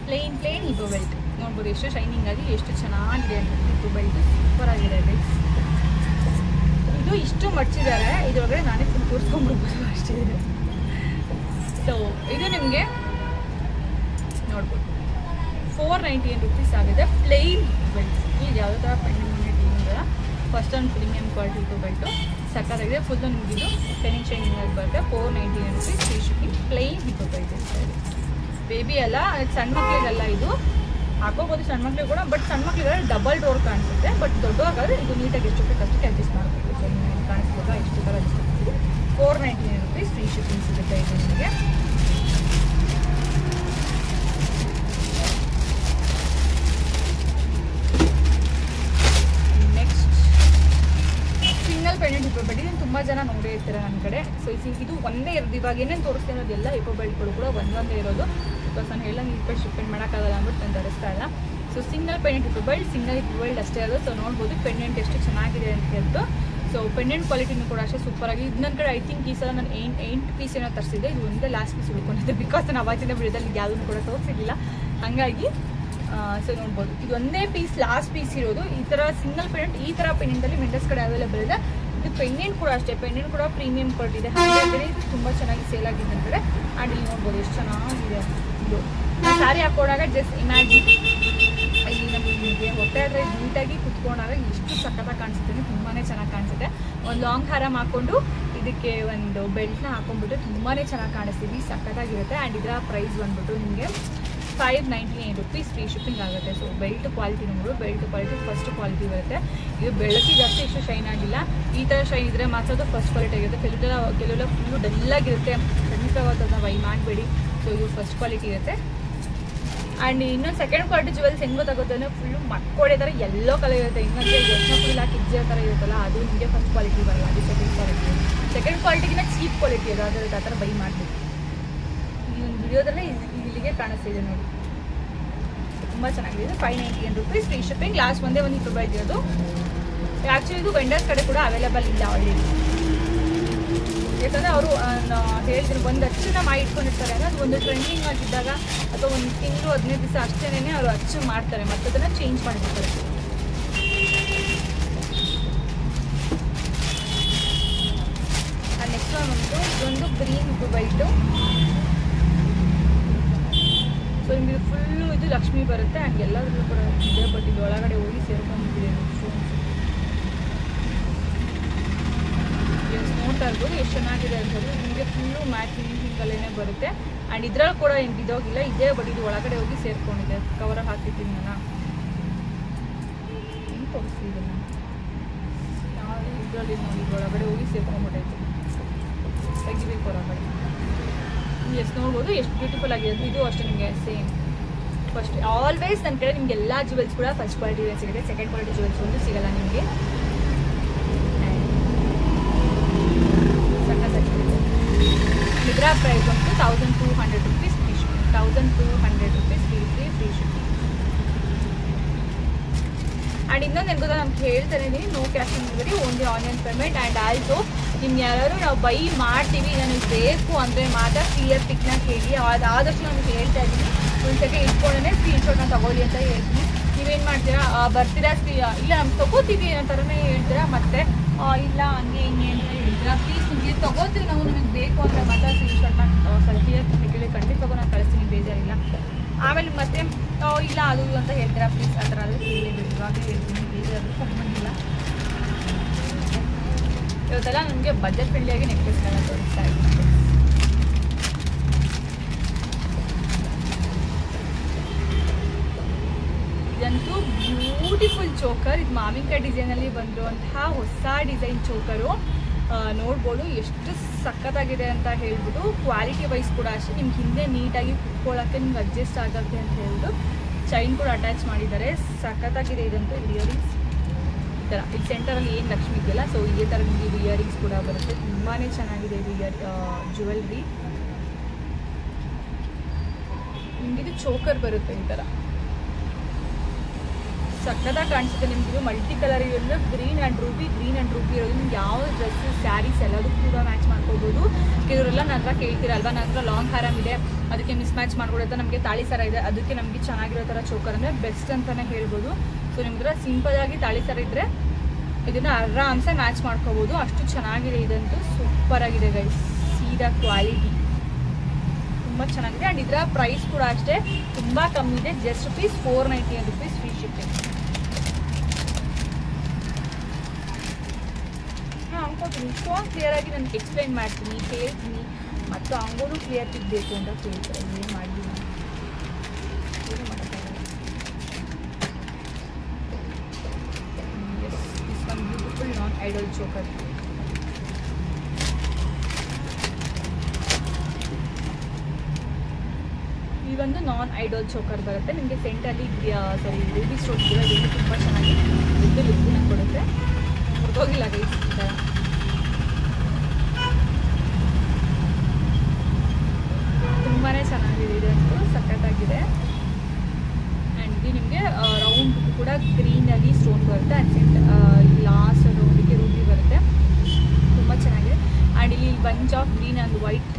Plane hip belt ನೋಡ್ಬೋದು ಎಷ್ಟು ಶೈನಿಂಗ್ ಆಗಿ ಎಷ್ಟು ಚೆನ್ನಾಗಿದೆ ಅಂತ. ಹಿಪ್ಪು ಬೆಲ್ಟ್ ಸೂಪರ್ ಆಗಿದೆ ಗೈಸ್. ಇದು ಇಷ್ಟು ಮಡ್ಚಿದ್ದಾರೆ. ಇದರೊಳಗಡೆ ನಾನೇ ಫುಲ್ ತೋರಿಸ್ಕೊಂಡ್ಬಿಡ್ಬೋದು ಅಷ್ಟೇ. ಸೊ ಇದು ನಿಮಗೆ ನೋಡ್ಬೋದು 498 rupees ಆಗಿದೆ. Plain belt. ಇದು ಯಾವುದೇ ಥರ ಪೆಂಡಿಂಗ್ ಇಲ್ಲ. ಫಸ್ಟ್ ಒಂದು ಪ್ರೀಮಿಯಂ ಕ್ವಾಲಿಟಿ ಹಿಪ್ಪು ಬೆಲ್ಟು ಸಕ್ಕತ್ತಾಗಿದೆ. ಫುಲ್ಲು ನಿಮಗಿದು ಶೈನಿಂಗ್ ಆಗಿ ಬರುತ್ತೆ. 499 rupees free shipping. Plain hip belt ಇರುತ್ತೆ. ಬೇಬಿ ಅಲ್ಲ, ಸಣ್ಣ ಮಕ್ಕಳಿಗೆಲ್ಲ ಇದು ಹಾಕೋಬೋದು, ಸಣ್ಣ ಮಕ್ಕಳಿಗೆ ಕೂಡ. ಬಟ್ ಸಣ್ಣ ಮಕ್ಕಳಿಗೆಲ್ಲ ಡಬಲ್ ಡೋರ್ ಕಾಣಿಸುತ್ತೆ. ಬಟ್ ದೊಡ್ಡವಾಗಾದ್ರೆ ಇದು ನೀಟಾಗಿ ಎಷ್ಟು ಬೇಕಷ್ಟು ಅಡ್ಜಸ್ಟ್ ಮಾಡಬೇಕು. ಸೊ ನೀವು ಕಾಣಿಸ್ಬೋದಾ ಎಷ್ಟು ಥರ ಅಡ್ಜಸ್ಟ್ ಮಾಡ್ತೀವಿ. 499 rupees ಫ್ರೀ ಶಿಪ್ಪಿಂಗ್ ಸಿಗುತ್ತೆ ಇದು ನಿಮಗೆ. ಸಿಂಗಲ್ ಪೆಂಡೆಂಟ್ ಹಿಪ್ಪು ಬೆಲ್ಟ್ ಇದನ್ನು ತುಂಬ ಜನ ನೋಡೇ ಇರ್ತಾರೆ ನನ್ನ ಕಡೆ. ಸೊ ಇದು ಒಂದೇ ಇರೋದು. ಇವಾಗ ಏನೇನು ತೋರಿಸ್ತಾ ಇರೋದು ಎಲ್ಲ ಹಿಪ್ಪು ಬೆಲ್ಟ್ಗಳು ಕೂಡ ಒಂದೊಂದೇ ಇರೋದು. ಬಿಕಾಸ್ ನಾನು ಹೇಳಂಗೆ ಹಿಪ್ಪು ಶಿಪ್ಪಿಂಗ್ ಮಾಡೋಕ್ಕಾಗಲ್ಲ ಅಂದ್ಬಿಟ್ಟು ನಾನು ತರಿಸ್ತಾ ಇಲ್ಲ. ಸೊ ಸಿಂಗಲ್ ಪೆಂಡೆಂಟ್ ಹಿಪ್ಪು ಬೆಲ್ಟ್, ಸಿಂಗಲ್ ಹಿಪ್ಪು ಬೆಲ್ಟ್ ಅಷ್ಟೇ ಇರೋದು. ಸೊ ನೋಡ್ಬೋದು ಪೆಂಡೆಂಟ್ ಎಷ್ಟು ಚೆನ್ನಾಗಿದೆ ಅಂತ ಹೇಳ್ತು. ಸೊ ಪೆಂಡೆಂಟ್ ಕ್ವಾಲಿಟಿನೂ ಕೂಡ ಅಷ್ಟೇ ಸೂಪರ್ ಆಗಿ. ನನ್ನ ಕಡೆ ಐ ಥಿಂಕ್ ಈ ಸಲ ನಾನು 8 ಪೀಸ್ ಏನೋ ತರಿಸಿದ್ದೆ, ಇದು ಒಂದೇ ಲಾಸ್ಟ್ ಪೀಸ್ ಉಳ್ಕೊಂಡಿದ್ದೆ ಬಿಕಾಸ್ ನಾನು ಅವಾಗಿನ ಬಿಡೋದಲ್ಲಿ ಯಾವುದನ್ನು ಕೂಡ ತೋರಿಸಿರಲಿಲ್ಲ. ಹಾಗಾಗಿ ಸೊ ನೋಡ್ಬೋದು ಇದು ಒಂದೇ ಪೀಸ್ ಲಾಸ್ಟ್ ಪೀಸ್ ಇರೋದು. ಈ ಥರ ಸಿಂಗಲ್ ಪೆಂಡೆಂಟ್ ಈ ಥರ ಪೆಂಡೆಂಟಲ್ಲಿ ಮೆಂಡಸ್ ಕಡೆ ಅವೈಲೇಬಲ್ ಇದೆ. ಇದು ಪೆಂಡೆಂಟ್ ಕೂಡ ಅಷ್ಟೇ, ಪೆಂಡೆಂಟ್ ಕೂಡ ಪ್ರೀಮಿಯಂ ಕ್ವಾಲಿಟಿ ಇದೆ. ಹಾಗಾಗಿ ಇದು ತುಂಬ ಚೆನ್ನಾಗಿ ಸೇಲ್ ಆಗಿದೆ ನನ್ನ ಕಡೆ. ಆ್ಯಂಡ್ ಇಲ್ಲಿ ನೋಡ್ಬೋದು ಎಷ್ಟು ಚೆನ್ನಾಗಿದೆ ಇದು. ಸ್ಯಾರಿ ಹಾಕೊಂಡಾಗ ಜಸ್ಟ್ ಇಮ್ಯಾಜಿನ್ ಇಲ್ಲಿ ನಮಗೆ ಹೊಟ್ಟೆ ಆದರೆ ನೀಟಾಗಿ ಕುತ್ಕೊಂಡಾಗ ಎಷ್ಟು ಸಖತ್ತಾಗಿ ಕಾಣಿಸುತ್ತೆ, ತುಂಬಾ ಚೆನ್ನಾಗಿ ಕಾಣಿಸುತ್ತೆ. ಒಂದು ಲಾಂಗ್ ಹಾರಮ್ ಹಾಕ್ಕೊಂಡು ಇದಕ್ಕೆ ಒಂದು ಬೆಲ್ಟ್ನ ಹಾಕೊಂಡ್ಬಿಟ್ಟು ತುಂಬಾ ಚೆನ್ನಾಗಿ ಕಾಣಿಸ್ತೀವಿ, ಸಖತ್ತಾಗಿರುತ್ತೆ. ಆ್ಯಂಡ್ ಇದರ ಪ್ರೈಸ್ ಬಂದ್ಬಿಟ್ಟು ನಿಮಗೆ 599 rupees ಫ್ರೀ ಶಿಪ್ಪಿಂಗ್ ಆಗುತ್ತೆ. ಸೊ ಬೆಲ್ಟ್ ಕ್ವಾಲಿಟಿ ನೋಡು, ಬೆಲ್ಟ್ ಕ್ವಾಲಿಟಿ ಫಸ್ಟ್ ಕ್ವಾಲಿಟಿ ಬರುತ್ತೆ. ಇದು ಬೆಳಕಿಗೆ ಜಾಸ್ತಿ ಎಷ್ಟು ಶೈನ್ ಆಗಿಲ್ಲ, ಈ ಥರ ಶೈನ್ ಇದ್ರೆ ಮಾತ್ರ ಅದು ಫಸ್ಟ್ ಕ್ವಾಲಿಟಿ ಆಗಿರುತ್ತೆ. ಕೆಲವೆಲ್ಲ ಫುಲ್ಲು ಡಲ್ಲಾಗಿರುತ್ತೆ, ಖಂಡಿತವಾದ ಬೈ ಮಾಡಬೇಡಿ. ಸೊ ಇದು ಫಸ್ಟ್ ಕ್ವಾಲಿಟಿ ಇರುತ್ತೆ. ಆ್ಯಂಡ್ ಇನ್ನೊಂದು ಸೆಕೆಂಡ್ ಕ್ವಾಲಿಟಿ ಜುವೆಲ್ಸ್ ಹೆಂಗೆ ಗೊತ್ತಾಗುತ್ತೆ ಅಂದರೆ ಫುಲ್ಲು ಮಟ್ಕೊಡೆ ಥರ ಎಲ್ಲೋ ಕಲರ್ ಇರುತ್ತೆ. ಇನ್ನೊಂದು ಎಷ್ಟು ಫುಲ್ ಹಾಕಿ ಇಜ್ಜೆ ಥರ ಇರುತ್ತಲ್ಲ, ಅದು ನಿಮಗೆ ಫಸ್ಟ್ ಕ್ವಾಲಿಟಿ ಬರಲ್ಲ, ಅದು ಸೆಕೆಂಡ್ ಕ್ವಾಲಿಟಿ. ಸೆಕೆಂಡ್ ಕ್ವಾಲಿಟಿಗಿನ ಚೀಪ್ ಕ್ವಾಲಿಟಿ ಅದು, ಅದರಲ್ಲಿ ಆ ಥರ ಬೈ ಮಾಡಬೇಕು. ಈ ಒಂದು ವಿಡಿಯೋದಲ್ಲೇ ಇಲ್ಲಿಗೆ ಕಾಣಿಸ್ತಿದೆ ನೋಡಿ, ತುಂಬ ಚೆನ್ನಾಗಿದೆ. 599 rupees ಫ್ರೀ ಶಿಪ್ಪಿಂಗ್. ಲಾಸ್ಟ್ ಒಂದೇ ಒಂದು ರೂಪಾಯಿ ಇರೋದು. ಆ್ಯಕ್ಚುಲಿ ಇದು ವೆಂಡರ್ಸ್ ಕಡೆ ಕೂಡ ಅವೈಲೇಬಲ್ ಇಲ್ಲ ಆಲ್ರೆಡಿ, ಯಾಕಂದರೆ ಅವರು ಹೇಳ್ತೀನಿ ಒಂದು ಅಚ್ಚನ್ನ ಮಾಡಿ ಇಟ್ಕೊಂಡಿರ್ತಾರೆ. ಅಂದರೆ ಅದು ಒಂದು ಟ್ರೆಂಡಿಂಗ್ ಆಗಿದ್ದಾಗ ಅಥವಾ ಒಂದು ತಿಂಗಳು 15 ದಿವಸ ಅಷ್ಟೇನೆ ಅವರು ಅಚ್ಚು ಮಾಡ್ತಾರೆ, ಮತ್ತು ಅದನ್ನು ಚೇಂಜ್ ಮಾಡಿರ್ತಾರೆ. ನೆಕ್ಸ್ಟ್ ಒಂದು ಗ್ರೀನ್ ವೈಟು. ಸೊ ನಿಮಗೆ ಫುಲ್ಲು ಇದು ಲಕ್ಷ್ಮಿ ಬರುತ್ತೆ. ಆ್ಯಂಡ್ ಎಲ್ಲದರಲ್ಲೂ ಕೂಡ ಇದೆ, ಬಟ್ ಇದು ಒಳಗಡೆ ಹೋಗಿ ಸೇರ್ಕೊಂಡಿದೆ. ನೋಡ್ತಾ ಇರ್ಬೋದು ಎಷ್ಟು ಚೆನ್ನಾಗಿದೆ ಅಂತಂದರೆ ನಿಮಗೆ ಫುಲ್ಲು ಮ್ಯಾಚಿಂಗಲ್ಲೇ ಬರುತ್ತೆ. ಆ್ಯಂಡ್ ಇದ್ರಲ್ಲಿ ಕೂಡ ಏನು ಬಿದ್ದೋಗಿಲ್ಲ, ಇದೇ ಬಟ್ ಇದು ಒಳಗಡೆ ಹೋಗಿ ಸೇರ್ಕೊಂಡಿದೆ. ಕವರ್ ಹಾಕಿದ್ದೀನಿ ನಾನು, ಹೆಂಗೆ ತೋರಿಸ್ತಿದ್ದೆ ನಾನು ಇದರಲ್ಲಿ ನೋಡಿ, ಇದು ಒಳಗಡೆ ಹೋಗಿ ಸೇರ್ಕೊಂಡ್ಬಿಟ್ಟೈತೆ, ತೆಗಿಬೇಕು ಹೊರಗಡೆ. ಎಷ್ಟು ನೋಡ್ಬೋದು ಎಷ್ಟು ಬ್ಯೂಟಿಫುಲ್ ಆಗಿದೆ ಅಂತ. ಇದು ಅಷ್ಟೇ ನಿಮಗೆ ಸೇಮ್ ಫಸ್ಟ್ ಆಲ್ವೇಸ್ ನನ್ನ ಕಡೆ ನಿಮಗೆ ಎಲ್ಲ ಜುವೆಲ್ಸ್ ಕೂಡ ಫಸ್ಟ್ ಕ್ವಾಲಿಟಿ ಸಿಗುತ್ತೆ, ಸೆಕೆಂಡ್ ಕ್ವಾಲಿಟಿ ಜುವೆಲ್ಸ್ ಒಂದು ಸಿಗಲ್ಲ ನಿಮಗೆ. ಇದರ ಪ್ರೈಸ್ ಬಂದು 1200 rupees free shipping. 1200 rupees free shipping. And ಇನ್ನೊಂದು ಏನು ಗೊತ್ತಾ, ನಮ್ಗೆ ಹೇಳ್ತಾನೆ ಇದ್ದೀನಿ, no cash on delivery, only online payment. And also ನಿಮ್ಗೆ ಯಾರು ನಾವು ಬೈ ಮಾಡ್ತೀವಿ ನನಗೆ ಬೇಕು ಅಂದರೆ ಮಾತ್ರ ಕ್ಲಿಯರ್ ಪಿಕ್ನ ಕೇಳಿ. ಆದಷ್ಟು ನಮಗೆ ಹೇಳ್ತಾ ಇದ್ದೀನಿ, ಒಂದು ಸೆಕೆಂಡ್ ಇಟ್ಕೊಂಡೇ ಸ್ಕ್ರೀನ್ಶಾಟ್ನ ತಗೊಳ್ಳಿ ಅಂತ ಹೇಳ್ತೀನಿ. ನೀವೇನು ಮಾಡ್ತೀರಾ, ಬರ್ತೀರಾ ಇಲ್ಲ ನಮ್ಗೆ ತೊಗೋತೀವಿ ಅನ್ನೋ ಥರನೇ ಹೇಳ್ತೀರಾ, ಮತ್ತು ಇಲ್ಲ ಹಂಗೆ ಹಿಂಗೆ ಅಂತ ಹೇಳ್ತೀರಾ. ಪ್ಲೀಸ್ ನಿಮಗೆ ತೊಗೋತೀವಿ ನಾವು, ನಮಗೆ ಬೇಕು ಅಂದರೆ ಮಾತ್ರ ಸ್ಕ್ರೀನ್ಶಾಟ್ನ ಕ್ಲಿಯರ್ ಕೇಳಿ ಖಂಡಿತ ನಾನು ಕಳಿಸ್ತೀನಿ, ಬೇಜಾರಿಲ್ಲ. ಆಮೇಲೆ ಮತ್ತೆ ಇಲ್ಲ ಅದು ಅಂತ ಹೇಳ್ತೀರಾ, ಪ್ಲೀಸ್ ಆ ಥರ ಆದರೆ ಕೇಳಿಬಿಡಿ, ಇವಾಗ ಹೇಳ್ತೀನಿ, ಬೇಜಾರು ಸಂಬಂಧಿಲ್ಲ. ಇವತ್ತೆಲ್ಲ ನನಗೆ ಬಜೆಟ್ ಫ್ರೆಂಡ್ಲಿಯಾಗಿ ನೆಕ್ಲೆಸ್ಗಳನ್ನ ತೋರಿಸ್ತಾ ಇದ್ದೀನಿ. ಇದಂತೂ ಬ್ಯೂಟಿಫುಲ್ ಚೋಕರ್. ಇದು ಮಾವಿನಕಾಯಿ ಡಿಸೈನಲ್ಲಿ ಬಂದಿರುವಂತಹ ಹೊಸ ಡಿಸೈನ್ ಚೋಕರು. ನೋಡ್ಬೋದು ಎಷ್ಟು ಸಖತ್ತಾಗಿದೆ ಅಂತ ಹೇಳ್ಬಿಟ್ಟು. ಕ್ವಾಲಿಟಿ ವೈಸ್ ಕೂಡ ಅಷ್ಟೇ, ನಿಮ್ಗೆ ಹಿಂದೆ ನೀಟಾಗಿ ಕುತ್ಕೊಳ್ಳೋಕ್ಕೆ ನಿಮ್ಗೆ ಅಡ್ಜಸ್ಟ್ ಆಗುತ್ತೆ ಅಂತ ಹೇಳ್ಬಿಟ್ಟು ಚೈನ್ ಕೂಡ ಅಟ್ಯಾಚ್ ಮಾಡಿದ್ದಾರೆ. ಸಖತ್ತಾಗಿದೆ ಇದಂತೂ. ಇಯರಿಂಗ್ಸ್ ಈ ಥರ ಇಲ್ಲಿ ಸೆಂಟರಲ್ಲಿ ಏನು ಲಕ್ಷ್ಮಿ ಇದೆಯಲ್ಲ, ಸೊ ಇದೇ ಥರ ನಿಮಗೆ ಇದು ಇಯರಿಂಗ್ಸ್ ಕೂಡ ಬರುತ್ತೆ. ತುಂಬಾ ಚೆನ್ನಾಗಿದೆ ಇದು ಜುವೆಲ್ರಿ. ನಿಮಗಿದು ಚೋಕರ್ ಬರುತ್ತೆ ಈ ಥರ ಸಕ್ಕತ್ತಾಗಿ ಕಾಣಿಸುತ್ತೆ. ನಿಮಗಿದು ಮಲ್ಟಿ ಕಲರ್ ಇರೋದು ಗ್ರೀನ್ ಆ್ಯಂಡ್ ರೂಬಿ ಇರೋದು ನಿಮ್ಗೆ ಯಾವ ಡ್ರೆಸ್ಸು ಸ್ಯಾರೀಸ್ ಎಲ್ಲದೂ ಕೂಡ ಮ್ಯಾಚ್ ಮಾಡ್ಕೋಬೋದು. ಕೆಲವರೆಲ್ಲ ನನ್ನ ಹತ್ರ ಕೇಳ್ತೀರಲ್ವ, ನನ್ನ ಹತ್ರ ಲಾಂಗ್ ಹಾರಮ್ ಇದೆ ಅದಕ್ಕೆ ಮಿಸ್ ಮ್ಯಾಚ್ ಮಾಡ್ಕೊಡುತ್ತೆ, ನಮಗೆ ತಾಳಿ ಸರ ಇದೆ ಅದಕ್ಕೆ ನಮಗೆ ಚೆನ್ನಾಗಿರೋ ಥರ ಚೋಕರ್ ಅಂದರೆ ಬೆಸ್ಟ್ ಅಂತಲೇ ಹೇಳ್ಬೋದು. ಸೊ ನಿಮ್ಗೆ ಸಿಂಪಲಾಗಿ ತಾಳಿ ಸರ ಇದ್ದರೆ ಇದನ್ನು ಆರಾಮ್ಸೆ ಮ್ಯಾಚ್ ಮಾಡ್ಕೋಬೋದು, ಅಷ್ಟು ಚೆನ್ನಾಗಿದೆ. ಇದಂತೂ ಸೂಪರಾಗಿದೆ ಗೈಸ್. ಸೀದಾ ಕ್ವಾಲಿಟಿ ತುಂಬ ಚೆನ್ನಾಗಿದೆ. ಆ್ಯಂಡ್ ಇದರ ಪ್ರೈಸ್ ಕೂಡ ಅಷ್ಟೇ ತುಂಬ ಕಮ್ಮಿ ಇದೆ, ಜಸ್ಟ್ rupees 499 ಫ್ರೀ ಶಿಪ್ಪಿಂಗ್. ಅನ್ಕೋತೀನಿ ಫೋನ್ ಕ್ಲಿಯರಾಗಿ ನನಗೆ ಎಕ್ಸ್ಪ್ಲೈನ್ ಮಾಡ್ತೀನಿ, ಹೇಳ್ತೀನಿ, ಮತ್ತು ಹಂಗೂ ಕ್ಲಿಯರ್ ಸಿಗಬೇಕು ಅಂತ ಕೇಳ್ತಾರೆ. ಏನು ಮಾಡಲಿ ಏನು ಮಾಡೋಕ್ಕಾಗಲ್ಲ. Yes, this one beautiful non idol choker. ಈ ಒಂದು ನಾನ್ ಐಡಲ್ ಚೋಕರ್ ಬರುತ್ತೆ ನಿಮಗೆ. ಸೆಂಟಲ್ಲಿ ರೂಬಿ ಸ್ಟೋನ್ ಇದೆ, ಇದು ತುಂಬ ಚೆನ್ನಾಗಿ ಉದ್ದು ಲುಕ್ಕಿನ ಕೊಡುತ್ತೆ. ಹೊರಗೋಗಿಲ್ಲ ಗೈಸ್ ಈ ಥರ. ತುಂಬಾ ಚೆನ್ನಾಗಿದೆ, ಇದಂತೂ ಸಖತ್ತಾಗಿದೆ. ಆ್ಯಂಡ್ ಇದು ನಿಮಗೆ ರೌಂಡ್ ಕೂಡ ಗ್ರೀನಲ್ಲಿ ಸ್ಟೋನ್ ಬರುತ್ತೆ. ಆ್ಯಂಡ್ ಲಾಸ್ಟ್ ರೌಂಡಿಗೆ ರೂಬಿ ಬರುತ್ತೆ. Bunch of green and white,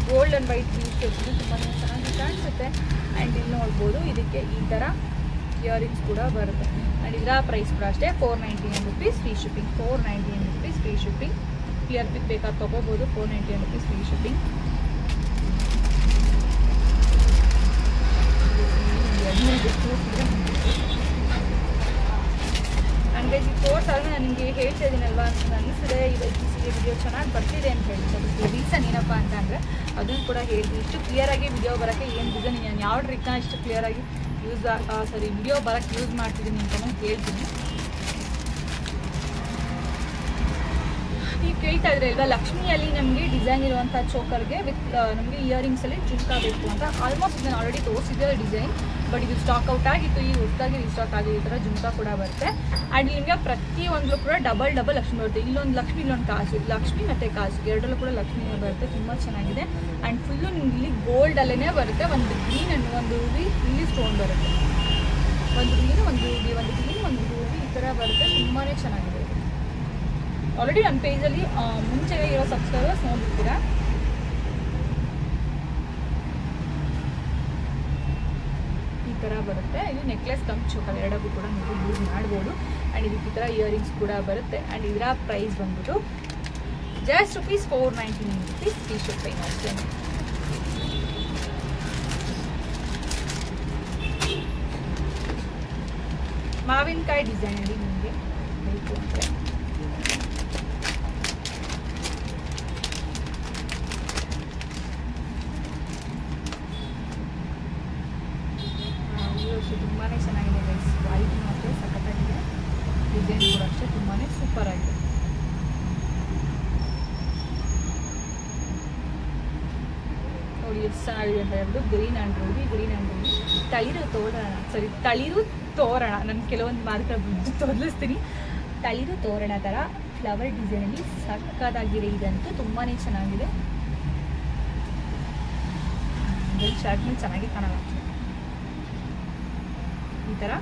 gold and white V shape ತುಂಬಾ ಚೆನ್ನಾಗಿ ಕಾಣಿಸುತ್ತೆ. ಆ್ಯಂಡ್ ಇಲ್ಲಿ ನೋಡ್ಬೋದು ಇದಕ್ಕೆ ಈ ಥರ ಇಯರಿಂಗ್ಸ್ ಕೂಡ ಬರುತ್ತೆ. ಆ್ಯಂಡ್ ಇದರ ಪ್ರೈಸ್ ಕೂಡ ಅಷ್ಟೇ 499 rupees free shipping. 499 rupees free shipping. Clear pic ಬೇಕಾದ್ರೆ ತೊಗೋಬೋದು. 499 rupees ಫ್ರೀ ಶಿಪ್ಪಿಂಗ್. ಆ್ಯಂಡ್ ಈ ಕೋರ್ಸ್ ಆದ್ಮೇಲೆ ನಾನು ನಿಮಗೆ ಹೇಳ್ತಾ ಇದ್ದೀನಲ್ವಾ, ಅಂತ ಅನಿಸಿದೆ ಇವತ್ತು ವಿಡಿಯೋ ಚೆನ್ನಾಗಿ ಬರ್ತಿದೆ ಅಂತ ಹೇಳಿ. ಅದಕ್ಕೆ ರೀಸನ್ ಏನಪ್ಪ ಅಂತ ಅಂದರೆ ಅದನ್ನು ಕೂಡ ಹೇಳ್ತೀನಿ. ಇಷ್ಟು ಕ್ಲಿಯರಾಗಿ ವಿಡಿಯೋ ಬರೋಕ್ಕೆ ಏನು ರೀಸನ್, ನಾನು ಯಾವ ಟ್ರಿಕ್ನ ಇಷ್ಟು ಕ್ಲಿಯರಾಗಿ ವಿಡಿಯೋ ಬರೋಕ್ಕೆ ಯೂಸ್ ಮಾಡ್ತಿದ್ದೀನಿ ಅಂತಲೂ ಹೇಳ್ತೀನಿ. ನೀವು ಕೇಳ್ತಾ ಇದ್ರೆ ಅಲ್ವಾ, ಲಕ್ಷ್ಮಿಯಲ್ಲಿ ನಮಗೆ ಡಿಸೈನ್ ಇರುವಂಥ ಚೋಕರ್ಗೆ ವಿತ್ ನಮಗೆ ಇಯರಿಂಗ್ಸಲ್ಲಿ ಜುಮ್ಕಾ ಬೇಕು ಅಂತ. ಆಲ್ಮೋಸ್ಟ್ ನಾನು ಆಲ್ರೆಡಿ ತೋರಿಸಿದ್ದೆ ಡಿಸೈನ್, ಬಟ್ ಇದು ಸ್ಟಾಕ್ ಔಟ್ ಆಗಿತ್ತು. ಈಗ ಹೊಸದಾಗಿ ರೀಸ್ಟಾಕ್ ಆಗಿದೆ. ಈ ಥರ ಜುಮ್ಕಾ ಕೂಡ ಬರುತ್ತೆ. ಆ್ಯಂಡ್ ನಿಮಗೆ ಪ್ರತಿಯೊಂದು ಕೂಡ ಡಬಲ್ ಲಕ್ಷ್ಮಿ ಬರುತ್ತೆ. ಇಲ್ಲೊಂದು ಲಕ್ಷ್ಮಿ, ಇಲ್ಲೊಂದು ಕಾಸು, ಲಕ್ಷ್ಮಿ ಮತ್ತು ಕಾಸು ಎರಡರಲ್ಲೂ ಕೂಡ ಲಕ್ಷ್ಮಿ ಬರುತ್ತೆ. ತುಂಬ ಚೆನ್ನಾಗಿದೆ. ಆ್ಯಂಡ್ ಫುಲ್ಲು ನಿಮ್ಗೆ ಇಲ್ಲಿ ಗೋಲ್ಡಲ್ಲೇ ಬರುತ್ತೆ. ಒಂದು ಗ್ರೀನ್ ಆ್ಯಂಡ್ ಒಂದು ರೂಬಿ ಇಲ್ಲಿ ಸ್ಟೋನ್ ಬರುತ್ತೆ. ಒಂದು ಗ್ರೀನು, ಒಂದು ರೂಬಿ, ಒಂದು ಗ್ರೀನ್, ಒಂದು ರೂಬಿ ಈ ಥರ ಬರುತ್ತೆ. ತುಂಬಾ ಚೆನ್ನಾಗಿದೆ. ಆಲ್ರೆಡಿ ನನ್ನ ಪೇಜಲ್ಲಿ ಮುಂಚೆ ಇರೋ ಸಬ್ಸ್ಕ್ರೈಬರ್ಸ್ ನೋಡಿರ್ತೀರಾ. ಈ ಥರ ಬರುತ್ತೆ. ಇದು ನೆಕ್ಲೆಸ್ ಕಮ್ ಚೋಕರ್ ಎರಡಕ್ಕೂ ಕೂಡ ನೀವು ಯೂಸ್ ಮಾಡ್ಬೋದು. ಆ್ಯಂಡ್ ಇದಕ್ಕೆ ಈ ಥರ ಇಯರಿಂಗ್ಸ್ ಕೂಡ ಬರುತ್ತೆ. ಆ್ಯಂಡ್ ಇದರ ಪ್ರೈಸ್ ಬಂದ್ಬಿಟ್ಟು ಜಸ್ಟ್ ₹499 ಫ್ರೀ ಶಿಪ್ಪಿಂಗ್ ಅಷ್ಟೇ. ಮಾವಿನಕಾಯಿ ಡಿಸೈನಲ್ಲಿ ನಿಮಗೆ ಬೇಕು ಅಂದರೆ ತುಂಬಾ ಚೆನ್ನಾಗಿದೆ ಗೈಸ್. ವೈಟ್ ಮಾತ್ರ ಸಖತ್ತಾಗಿದೆ. ಡಿಸೈನ್ ಕೂಡ ಅಷ್ಟೇ ತುಂಬಾ ಸೂಪರ್ ಆಗಿದೆ. ನೋಡಿ ಎಷ್ಟು ಚೆನ್ನಾಗಿದೆ ಅಂತ ಹೇಳ್ಬಿಟ್ಟು green and Ruby, green and Ruby, ತಳಿರು ತೋರಣ. ನಾನು ಕೆಲವೊಂದು ಮಾರ್ಕ್ಗಳು ತೋರಿಸ್ತೀನಿ. ತಳಿರು ತೋರಣ ಥರ ಫ್ಲವರ್ ಡಿಸೈನಲ್ಲಿ ಸಕ್ಕತ್ತಾಗಿದೆ. ಇದಂತೂ ತುಂಬಾ ಚೆನ್ನಾಗಿದೆ. ಶರ್ಟ್ನ ಚೆನ್ನಾಗಿ ಕಾಣಲ್ಲ ಈ ಥರ.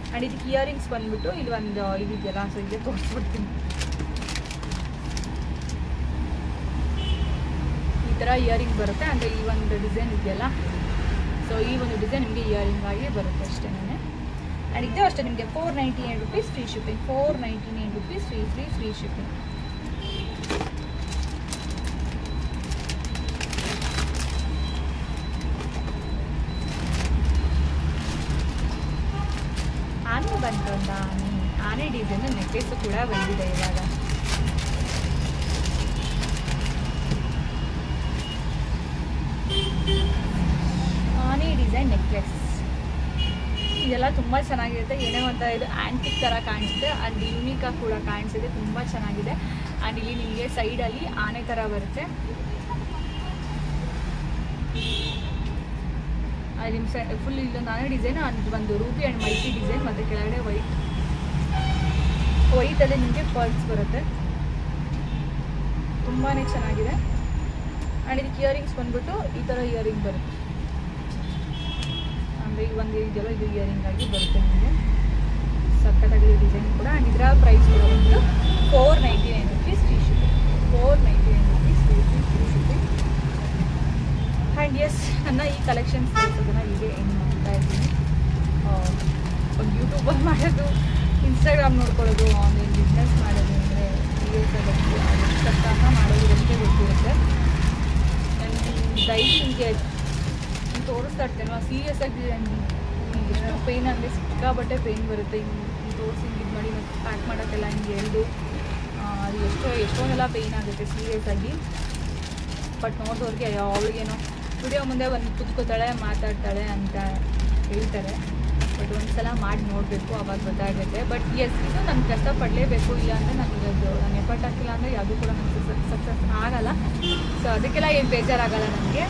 ಆ್ಯಂಡ್ ಇದಕ್ಕೆ ಇಯರಿಂಗ್ಸ್ ಬಂದ್ಬಿಟ್ಟು ಇಲ್ಲಿ ಒಂದು ಇದಿದೆಯಲ್ಲ, ಸೊ ಇದೇ ತೋರಿಸ್ಬಿಡ್ತೀನಿ. ಈ ಥರ ಇಯರಿಂಗ್ ಬರುತ್ತೆ. ಅಂದರೆ ಈ ಒಂದು ಡಿಸೈನ್ ಇದೆಯಲ್ಲ, ಸೊ ಈ ಒಂದು ಡಿಸೈನ್ ನಿಮಗೆ ಇಯರಿಂಗ್ ಆಗಿ ಬರುತ್ತೆ ಅಷ್ಟೇ. ಆ್ಯಂಡ್ ಇದು ಅಷ್ಟೇ ನಿಮಗೆ ₹499 ಫ್ರೀ ಶಿಪ್ಪಿಂಗ್. ₹499 free shipping. ಆನೆ ಬಂತು ಅಂತ ಆನೆ ಡಿಸೈನ್ ನೆಕ್ಲೆಸ್ ಕೂಡ ಬಂದಿದೆ ಇವಾಗ. ಆನೆ ಡಿಸೈನ್ ನೆಕ್ಲೆಸ್ ಇದೆಲ್ಲ ತುಂಬ ಚೆನ್ನಾಗಿರುತ್ತೆ. ಏನೇ ಒಂಥರ ಇದು ಆ್ಯಂಟಿಕ್ ಥರ ಕಾಣಿಸುತ್ತೆ. ಆ್ಯಂಡ್ ಯೂನಿಕಾಗಿ ಕೂಡ ಕಾಣಿಸುತ್ತೆ. ತುಂಬ ಚೆನ್ನಾಗಿದೆ. ಆ್ಯಂಡ್ ಇಲ್ಲಿ ನಿಮಗೆ ಸೈಡಲ್ಲಿ ಆನೆ ಥರ ಬರುತ್ತೆ. ನಿಮ್ಮ ಫುಲ್ ಇಲ್ಲೊಂದು ಆನೆ ಡಿಸೈನ್, ಒಂದು ರೂಬಿ ಆ್ಯಂಡ್ ಮಲ್ಟಿ ಡಿಸೈನ್, ಮತ್ತು ಕೆಳಗಡೆ ವೈಟಲ್ಲಿ ನಿಮಗೆ ಪರ್ಲ್ಸ್ ಬರುತ್ತೆ. ತುಂಬಾ ಚೆನ್ನಾಗಿದೆ. ಆ್ಯಂಡ್ ಇದಕ್ಕೆ ಇಯರಿಂಗ್ಸ್ ಬಂದ್ಬಿಟ್ಟು ಈ ಥರ ಇಯರಿಂಗ್ ಬರುತ್ತೆ. ಅಂದರೆ ಈ ಒಂದು ಇದೆಯಲ್ಲ, ಇದು ಇಯರಿಂಗ್ ಆಗಿ ಬರುತ್ತೆ ನಿಮಗೆ. ಸಕ್ಕತ್ತಾಗಿದೆ ಡಿಸೈನ್ ಕೂಡ. ಆ್ಯಂಡ್ ಇದರ ಪ್ರೈಸ್ ಕೂಡ ಬಂದು ₹499 free shipping. ₹499 free shipping. And yes, ನನ್ನ ಈ ಕಲೆಕ್ಷನ್ಸ್ ತೋರಿಸೋದನ್ನು ಹೀಗೆ ಏನು ಮಾಡ್ತಾ ಇದ್ದೀನಿ. ಒಂದು ಯೂಟ್ಯೂಬಲ್ಲಿ ಮಾಡೋದು, ಇನ್ಸ್ಟಾಗ್ರಾಮ್ ನೋಡ್ಕೊಳ್ಳೋದು, ಆನ್ಲೈನ್ ಬಿಸ್ನೆಸ್ ಮಾಡೋದು ಅಂದರೆ ಸೀರಿಯಸ್ ಆಗೋದು ಸಹ ಮಾಡೋದು ಅಷ್ಟೇ ಗೊತ್ತಿರುತ್ತೆ. ನಾನು ಡೈಲಿ ನಿಮಗೆ ತೋರಿಸ್ತಾ ಇರ್ತೇನೋ ಸೀರಿಯಸ್ ಆಗಿ ಎಷ್ಟು ಪೇಯ್ನ್ ಅಂದರೆ ಸಿಕ್ಕಾಬಟ್ಟೆ ಪೇಯ್ನ್ ಬರುತ್ತೆ. ಹಿಂಗೆ ತೋರಿಸಿ ಹಿಂಗೆ ಇದು ಮಾಡಿ ಮತ್ತು ಪ್ಯಾಕ್ ಮಾಡೋಕ್ಕೆಲ್ಲ ಹಿಂಗೆ ಹೇಳ್ದು ಅದು ಎಷ್ಟೊಂದೆಲ್ಲ ಪೇಯ್ನ್ ಆಗುತ್ತೆ ಸೀರಿಯಸ್ ಆಗಿ. ಬಟ್ ನೋಡಿದವ್ರಿಗೆ ಅವಳಿಗೇನೋ ವಿಡಿಯೋ ಮುಂದೆ ಬಂದು ಕುತ್ಕೋತಾಳೆ, ಮಾತಾಡ್ತಾಳೆ ಅಂತ ಹೇಳ್ತಾರೆ. ಬಟ್ ಒಂದು ಸಲ ಮಾಡಿ ನೋಡಬೇಕು, ಅವಾಗ ಗೊತ್ತಾಗುತ್ತೆ. ಬಟ್ ಎಸ್, ಇದು ನಾನು ಕಷ್ಟಪಡಲೇಬೇಕು. ಇಲ್ಲ ಅಂದರೆ ನನಗೆ ನಾನು ಎಫರ್ಟ್ ಹಾಕಿಲ್ಲ ಅಂದರೆ ಯಾವುದೂ ಕೂಡ ನನಗೆ ಸಕ್ಸಸ್ ಆಗಲ್ಲ. ಸೊ ಅದಕ್ಕೆಲ್ಲ ಏನು ಬೇಜಾರಾಗಲ್ಲ ನನಗೆ.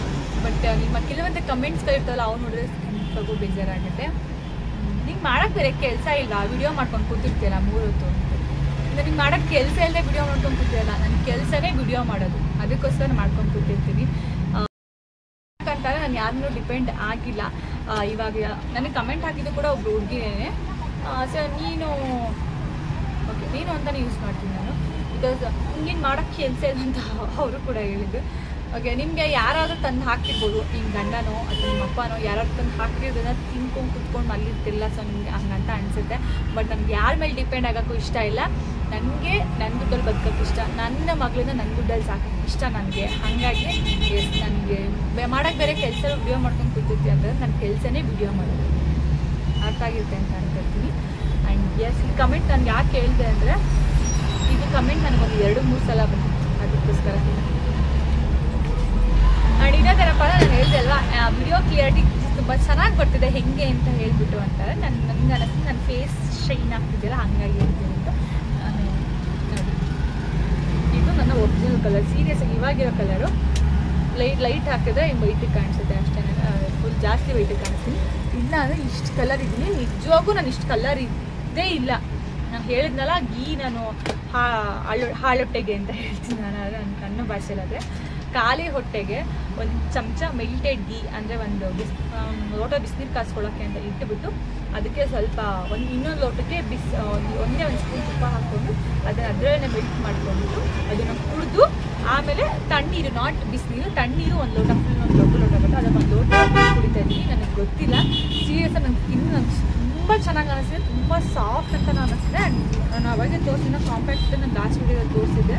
ಬಟ್ ನಿಮ್ಮ ಕೆಲವೊಂದು ಕಮೆಂಟ್ಸ್ಗಳಿರ್ತಾವಲ್ಲ, ಅವ್ನು ನೋಡಿದ್ರೆ ಸ್ವಲ್ಪ ಬೇಜಾರಾಗುತ್ತೆ. ನಿಂಗೆ ಮಾಡೋಕ್ಕೆ ಬೇರೆ ಕೆಲಸ ಇಲ್ಲ, ವಿಡಿಯೋ ಮಾಡ್ಕೊಂಡು ಕೂತಿರ್ತೀಯಲ್ಲ 3 ಹೊತ್ತು. ಅಂದರೆ ನಿಂಗೆ ಮಾಡೋಕ್ಕೆ ಕೆಲಸ ಇಲ್ಲದೆ ವಿಡಿಯೋ ಮಾಡ್ಕೊಂಡು ಕೂತಿರಲ್ಲ. ನನ್ನ ಕೆಲಸನೇ ವಿಡಿಯೋ ಮಾಡೋದು, ಅದಕ್ಕೋಸ್ಕರ ಮಾಡ್ಕೊಂಡು ಕೂತಿರ್ತೀನಿ. ಯಾಕಂತಾರೆ ನಾನು ಯಾರನ್ನೂ ಡಿಪೆಂಡ್ ಆಗಿಲ್ಲ. ಇವಾಗ ನನಗೆ ಕಮೆಂಟ್ ಹಾಕಿದ್ದು ಕೂಡ ಒಬ್ರು ಹುಡುಗಿನೇ. ಸೊ ನೀನು ಅಂತಲೇ ಯೂಸ್ ಮಾಡ್ತೀನಿ ನಾನು. ಬಿಕಾಸ್ ಹಿಂಗೇನು ಮಾಡೋಕ್ಕೆ ಕೆಲಸ ಇಲ್ಲ ಅಂತ ಅವರು ಕೂಡ ಹೇಳಿದ್ರು. ಓಕೆ, ನಿಮಗೆ ಯಾರಾದರೂ ತಂದು ಹಾಕ್ತಿರ್ಬೋದು, ನಿಮ್ಮ ಗಂಡನೋ ಅಥವಾ ನಿಮ್ಮ ಅಪ್ಪನೋ ಯಾರಾದ್ರು ತಂದು ಹಾಕ್ತಿರೋದನ್ನ ತಿನ್ಕೊಂಡು ಕುತ್ಕೊಂಡು ಮಲ್ಲಿರ್ತಿಲ್ಲ. ಸೊ ನಿಮಗೆ ಹಂಗಂತ ಅನಿಸುತ್ತೆ. ಬಟ್ ನನಗೆ ಯಾರ ಮೇಲೆ ಡಿಪೆಂಡ್ ಆಗೋಕ್ಕೂ ಇಷ್ಟ ಇಲ್ಲ. ನನಗೆ ನನ್ನ ದುಡ್ಡಲ್ಲಿ ಬದುಕೋಕ್ಕೆ ಇಷ್ಟ, ನನ್ನ ಮಗಳನ್ನ ನನ್ನ ದುಡ್ಡಲ್ಲಿ ಸಾಕೋಕ್ಕೆ ಇಷ್ಟ ನನಗೆ. ಹಾಗಾಗಿ ನನಗೆ ಮಾಡೋಕ್ಕೆ ಬೇರೆ ಕೆಲಸ ವಿಡಿಯೋ ಮಾಡ್ಕೊಂಡು ಕೂತಿರ್ತೀವಿ ಅಂತಂದರೆ ನನ್ನ ಕೆಲಸನೇ ವಿಡಿಯೋ ಮಾಡೋದು. ಅರ್ಥ ಆಗಿರುತ್ತೆ ಅಂತ ಅನ್ಕೊಳ್ತೀನಿ. ಆ್ಯಂಡ್ ಎಸ್, ಈ ಕಮೆಂಟ್ ನನಗೆ ಯಾಕೆ ಕೇಳಿದೆ ಅಂದರೆ ಇದು ಕಮೆಂಟ್ ನನಗೊಂದು 2-3 ಸಲ ಬಂದಿತ್ತು, ಅದಕ್ಕೋಸ್ಕರ. ಆ್ಯಂಡ್ ಇನ್ನೊಂದೇನಪ್ಪ ನಾನು ಹೇಳಿದೆ ಅಲ್ವಾ, ವಿಡಿಯೋ ಕ್ಲಿಯರಿಟಿ ತುಂಬ ಚೆನ್ನಾಗಿ ಬರ್ತಿದೆ ಹೆಂಗೆ ಅಂತ ಹೇಳಿಬಿಟ್ಟು ಅಂತಾರೆ. ನನಗೆ ಅನ್ನಿಸ್ತು ನನ್ನ ಫೇಸ್ ಶೈನ್ ಆಗ್ತಿದೆಯಲ್ಲ ಹಂಗಾಗಿ ಹೇಳ್ತೀನಿ ಅಂತ. ನಾನು ನೋಡಿ, ಇದು ನನ್ನ ಒರಿಜಿನಲ್ ಕಲರ್, ಸೀರಿಯಸ್ ಆಗಿ ಇವಾಗಿರೋ ಕಲರು. ಲೈಟ್ ಹಾಕಿದ್ರೆ ವೈಟಿಗೆ ಕಾಣಿಸುತ್ತೆ ಅಷ್ಟೇ, ಫುಲ್ ಜಾಸ್ತಿ ವೈಟಿಗೆ ಕಾಣಿಸ್ತೀನಿ. ಇಲ್ಲ ಅಂದರೆ ಇಷ್ಟು ಕಲರ್ ಇದ್ದೀನಿ, ನಿಜವಾಗೂ ನಾನು ಇಷ್ಟು ಕಲರ್ ಇದ್ದೇ ಇಲ್ಲ. ನಾನು ಹೇಳಿದ್ನಲ್ಲ ನಾನು ಹಾಳೊಟ್ಟೆಗೆ ಅಂತ ಹೇಳ್ತೀನಿ ನಾನು, ನನ್ನ ಭಾಷೆಯಲ್ಲಾದರೆ ಖಾಲಿ ಹೊಟ್ಟೆಗೆ ಒಂದು ಚಮಚ ಮೆಲ್ಟೆಡ್ ಗೀ ಅಂದರೆ ಒಂದು ಲೋಟ ಬಿಸಿನೀರು ಕಾಸ್ಕೊಳ್ಳೋಕ್ಕೆ ಅಂತ ಇಟ್ಟುಬಿಟ್ಟು ಅದಕ್ಕೆ ಸ್ವಲ್ಪ ಇನ್ನೊಂದು ಲೋಟಕ್ಕೆ ಒಂದೇ ಒಂದು ಸ್ಪೂನ್ ತುಪ್ಪ ಹಾಕ್ಕೊಂಡು ಅದರಲ್ಲೇ ಮೆಲ್ಟ್ ಮಾಡಿಕೊಂಡು ಅದನ್ನು ಕುಡಿದು ಆಮೇಲೆ ತಣ್ಣೀರು, ನಾಟ್ ಬಿಸಿನೀರು, ತಣ್ಣೀರು ಒಂದು ಲೋಟ, ಫುಲ್ ಒಂದು ಲೋಟ ಕೊಟ್ಟು ಅದನ್ನು ಒಂದು ಲೋಟ ಕುಡಿತಾ ಇದ್ದೀನಿ. ನನಗೆ ಗೊತ್ತಿಲ್ಲ, ಸೀರಿಯಸ್ ನನ್ನ ಸ್ಕಿನ್ ನನಗೆ ತುಂಬ ಚೆನ್ನಾಗಿ ಅನಿಸಿದೆ, ತುಂಬ ಸಾಫ್ಟ್ ಅಂತ ಅನಿಸಿದೆ. ನಾನು ಅವಾಗೇ ತೋರಿಸಿದ ಕಾಂಪ್ಯಾಕ್ಟ್ ನಾನು ಲಾಸ್ಟ್ ವಿಡಿಯೋದಲ್ಲಿ ತೋರಿಸಿದ್ದೆ.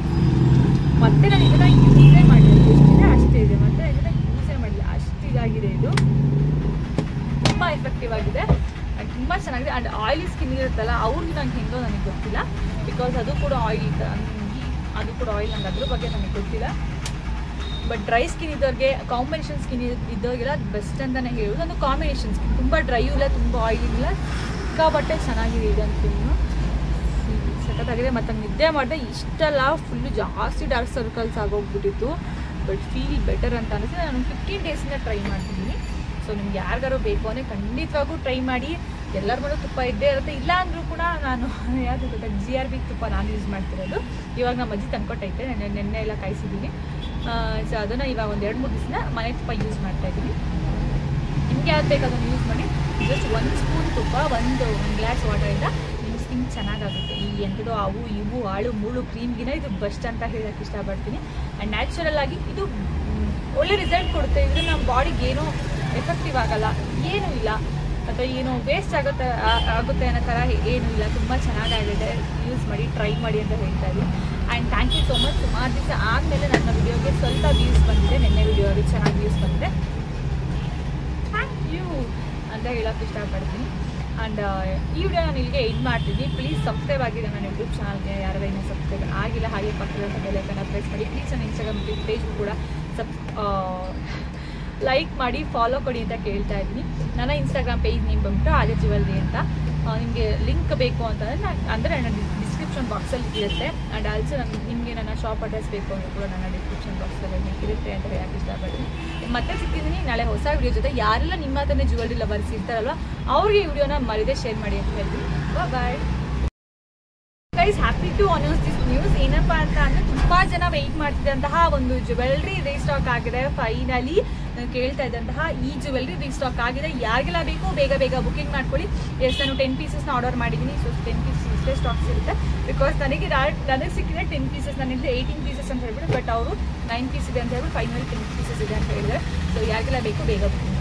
ಮತ್ತೆ ನಾನು ಇದನ್ನು ಯೂಸೇ ಮಾಡಿಲ್ಲ, ಎಷ್ಟಿದೆ ಅಷ್ಟೇ ಇದೆ, ಮತ್ತೆ ಇದನ್ನು ಯೂಸೇ ಮಾಡಿಲ್ಲ, ಅಷ್ಟು ಇದಾಗಿದೆ. ಇದು ತುಂಬ ಎಫೆಕ್ಟಿವ್ ಆಗಿದೆ ಆ್ಯಂಡ್ ತುಂಬ ಚೆನ್ನಾಗಿದೆ. ಆ್ಯಂಡ್ ಆಯಿಲಿ ಸ್ಕಿನ್ ಇರುತ್ತಲ್ಲ ಅವ್ರಿಗೆ ನಂಗೆ ಹೆಂಗೋ ನನಗೆ ಗೊತ್ತಿಲ್ಲ, ಬಿಕಾಸ್ ಅದು ಕೂಡ ಆಯಿಲ್ ನಂಗೆ ಅದ್ರ ಬಗ್ಗೆ ನನಗೆ ಗೊತ್ತಿಲ್ಲ. ಬಟ್ ಡ್ರೈ ಸ್ಕಿನ್ ಇದ್ದವ್ರಿಗೆ, ಕಾಂಬಿನೇಷನ್ ಸ್ಕಿನ್ ಇದ್ದವ್ರಿಗೆಲ್ಲ ಅದು ಬೆಸ್ಟ್ ಅಂತಲೇ ಹೇಳೋದು. ಒಂದು ಕಾಂಬಿನೇಷನ್ ಸ್ಕಿನ್, ತುಂಬ ಡ್ರೈಯೂ ಇಲ್ಲ ತುಂಬ ಆಯಿಲ್ ಇಲ್ಲ, ಸಿಕ್ಕಾಪಟ್ಟೆ ಚೆನ್ನಾಗಿದೆ ಇದಂತೂ, ಸಖತ್ತಾಗಿದೆ. ಮತ್ತು ನಿದ್ದೆ ಮಾಡಿದೆ ಇಷ್ಟೆಲ್ಲ ಫುಲ್ಲು ಜಾಸ್ತಿ ಡಾರ್ಕ್ ಸರ್ಕಲ್ಸ್ ಆಗೋಗ್ಬಿಟ್ಟಿತ್ತು. ಬಟ್ ಫೀಲ್ ಬೆಟರ್ ಅಂತ ಅನಿಸಿದೆ. ನಾನು 15 ಡೇಸಿಂದ ಟ್ರೈ ಮಾಡ್ತಿದ್ದೀನಿ. ಸೊ ನಿಮ್ಗೆ ಯಾರಿಗಾರು ಬೇಕು ಅಂದರೆ ಖಂಡಿತವಾಗೂ ಟ್ರೈ ಮಾಡಿ. ಎಲ್ಲರ ಮನೇಲೂ ತುಪ್ಪ ಇದ್ದೇ ಇರುತ್ತೆ, ಇಲ್ಲ ಅಂದರೂ ಕೂಡ ನಾನು ಯಾವುದು ಗೊತ್ತಾ, GRB ತುಪ್ಪ ನಾನು ಯೂಸ್ ಮಾಡ್ತಿರೋದು. ಇವಾಗ ನಮ್ಮ ಅಜ್ಜಿ ತಂದ್ಕೊಟ್ಟೈತೆ, ನೆನ್ನೆ ಎಲ್ಲ ಕಾಯಿಸಿದ್ದೀನಿ. ಸೊ ಅದನ್ನು ಇವಾಗ ಒಂದು 2-3 ದಿವಸ ಮನೆ ತುಪ್ಪ ಯೂಸ್ ಮಾಡ್ತಾಯಿದ್ದೀನಿ. ನಿಮ್ಗೆ ಯಾವ್ದು ಬೇಕು ಅದನ್ನು ಯೂಸ್ ಮಾಡಿ. ಜಸ್ಟ್ 1 ಸ್ಪೂನ್ ತುಪ್ಪ, ಒಂದು ಗ್ಲಾಸ್ ವಾಟರಿಂದ ನಿಮ್ಮ ಸ್ಕಿನ್ ಚೆನ್ನಾಗಾಗುತ್ತೆ. ಈ ಎಂಥದೋ ಅವು ಇವು ಆಳು ಮೂಳು ಕ್ರೀಮ್ಗಿನ ಇದು ಬೆಸ್ಟ್ ಅಂತ ಹೇಳೋಕ್ಕೆ ಇಷ್ಟಪಡ್ತೀನಿ. ಆ್ಯಂಡ್ ನ್ಯಾಚುರಲ್ ಆಗಿ ಇದು ಒಳ್ಳೆ ರಿಸಲ್ಟ್ ಕೊಡುತ್ತೆ. ಇದ್ರೆ ನಮ್ಮ ಬಾಡಿಗೆ ಏನೋ ಎಫೆಕ್ಟಿವ್ ಆಗಲ್ಲ, ಏನೂ ಇಲ್ಲ, ಅಥವಾ ಏನೋ ವೇಸ್ಟ್ ಆಗುತ್ತೆ ಅನ್ನೋ ಥರ ಏನೂ ಇಲ್ಲ. ತುಂಬ ಚೆನ್ನಾಗಾಗಿದೆ, ಯೂಸ್ ಮಾಡಿ, ಟ್ರೈ ಮಾಡಿ ಅಂತ ಹೇಳ್ತಾ ಇದ್ದೀನಿ. And thank you so much. ಸುಮಾರು ದಿವಸ ಆದಮೇಲೆ ನನ್ನ ವಿಡಿಯೋಗೆ ಸ್ವಲ್ಪ ವ್ಯೂಸ್ ಬಂದಿದೆ. ನಿನ್ನೆ ವಿಡಿಯೋ ಅದು ಚೆನ್ನಾಗಿ ವ್ಯೂಸ್ ಬಂದಿದೆ, ಥ್ಯಾಂಕ್ ಯು ಅಂತ ಹೇಳೋಕ್ಕೆ ಇಷ್ಟಪಡ್ತೀನಿ. ಆ್ಯಂಡ್ ಈ ವಿಡಿಯೋ ನಾನು ಇಲ್ಲಿಗೆ ಎಂಡ್ ಮಾಡ್ತೀನಿ. ಪ್ಲೀಸ್ ಸಬ್ಸ್ಕ್ರೈಬ್ ಆಗಿದೆ ನನ್ನ ಯೂಟ್ಯೂಬ್ ಚಾನಲ್ಗೆ, ಯಾರು ಇನ್ನೂ ಸಬ್ಸ್ಕ್ರೈಬ್ ಆಗಿಲ್ಲ ಹಾಗೆ ಪಕ್ಕದ ಬೆಲ್ ಐಕಾನ್ ಪ್ರೆಸ್ ಮಾಡಿ. ಪ್ಲೀಸ್ ನನ್ನ ಇನ್ಸ್ಟಾಗ್ರಾಮ್ ಪೇಜ್ ಕೂಡ ಲೈಕ್ ಮಾಡಿ, ಫಾಲೋ ಕೊಡಿ ಅಂತ ಕೇಳ್ತಾ ಇದ್ದೀನಿ. ನನ್ನ ಇನ್ಸ್ಟಾಗ್ರಾಮ್ ಪೇಜ್ ನೇಮ್ ಬಂದ್ಬಿಟ್ಟು ಆರ್ಯ ಜ್ಯುವೆಲ್ರಿ ಅಂತ. ನಿಮಗೆ ಲಿಂಕ್ ಬೇಕು ಅಂತಂದರೆ ನನ್ನ ಡಿಸ್ಕ್ರಿಪ್ಷನ್ ಬಾಕ್ಸಲ್ಲಿ ಇರುತ್ತೆ. ಆ್ಯಂಡ್ ಆಲ್ಸೋ ನಿಮಗೆ ನನ್ನ ಶಾಪ್ ಅಡ್ರೆಸ್ ಬೇಕು ಅಂದರೆ ಕೂಡ ನನ್ನ ಡಿಸ್ಕ್ರಿಪ್ಷನ್ ಬಾಕ್ಸಲ್ಲಿ ಇರುತ್ತೆ ಅಂತ ಹೇಳೋಕ್ಕೆ ಇಷ್ಟಪಡ್ತೀನಿ. ಮತ್ತೆ ಸಿಗ್ತಿದ್ದೀನಿ ನಾಳೆ ಹೊಸ ವಿಡಿಯೋ ಜೊತೆ. ಯಾರೆಲ್ಲ ನಿಮ್ಮ ಹತ್ರನೇ ಜ್ಯುವೆಲ್ರಿ ಲವರ್ಸ್ ಇರ್ತಾರಲ್ವ ಅವ್ರಿಗೆ ಈ ವಿಡಿಯೋನ ಮರಿದೇ ಶೇರ್ ಮಾಡಿ ಅಂತ ಹೇಳ್ತೀನಿ. Bye guys, happy to announce this news. ಏನಪ್ಪ ಅಂತ ಅಂದರೆ ತುಂಬ ಜನ ವೆಯ್ಟ್ ಮಾಡ್ತಿದ್ದಂತಹ ಒಂದು ಜ್ಯುವೆಲ್ರಿ ರೀಸ್ಟಾಕ್ ಆಗಿದೆ. ಫೈನಲಿ ನಾನು ಕೇಳ್ತಾ ಇದ್ದಂತಹ ಈ ಜ್ಯುವೆಲ್ರಿ ರೀಸ್ಟಾಕ್ ಆಗಿದೆ. ಯಾರಿಗೆಲ್ಲ ಬೇಕು ಬೇಗ ಬೇಗ ಬುಕಿಂಗ್ ಮಾಡ್ಕೊಳ್ಳಿ. ನಾನು 10 ಪೀಸಸ್ನ ಆರ್ಡರ್ ಮಾಡಿದ್ದೀನಿ. ಸೊ 10 ಪೀಸಸ್ ಇಷ್ಟೇ ಸ್ಟಾಕ್ಸ್ ಇರುತ್ತೆ. ಬಿಕಾಸ್ ನನಗೆ ಸಿಕ್ಕಿದೆ 10 ಪೀಸಸ್, ನನಗೆ 18 ಪೀಸಸ್ ಅಂತ ಹೇಳ್ಬಿಟ್ಟು, ಬಟ್ ಅವರು 9 ಪೀಸ್ ಇದೆ ಅಂತ ಹೇಳ್ಬಿಟ್ಟು ಫೈನಲಿ 10 ಪೀಸಸ್ ಇದೆ ಅಂತ ಹೇಳಿದ್ದಾರೆ. ಸೊ ಯಾರಿಗೆಲ್ಲ ಬೇಕು ಬೇಗ ಬುಕಿಂಗ್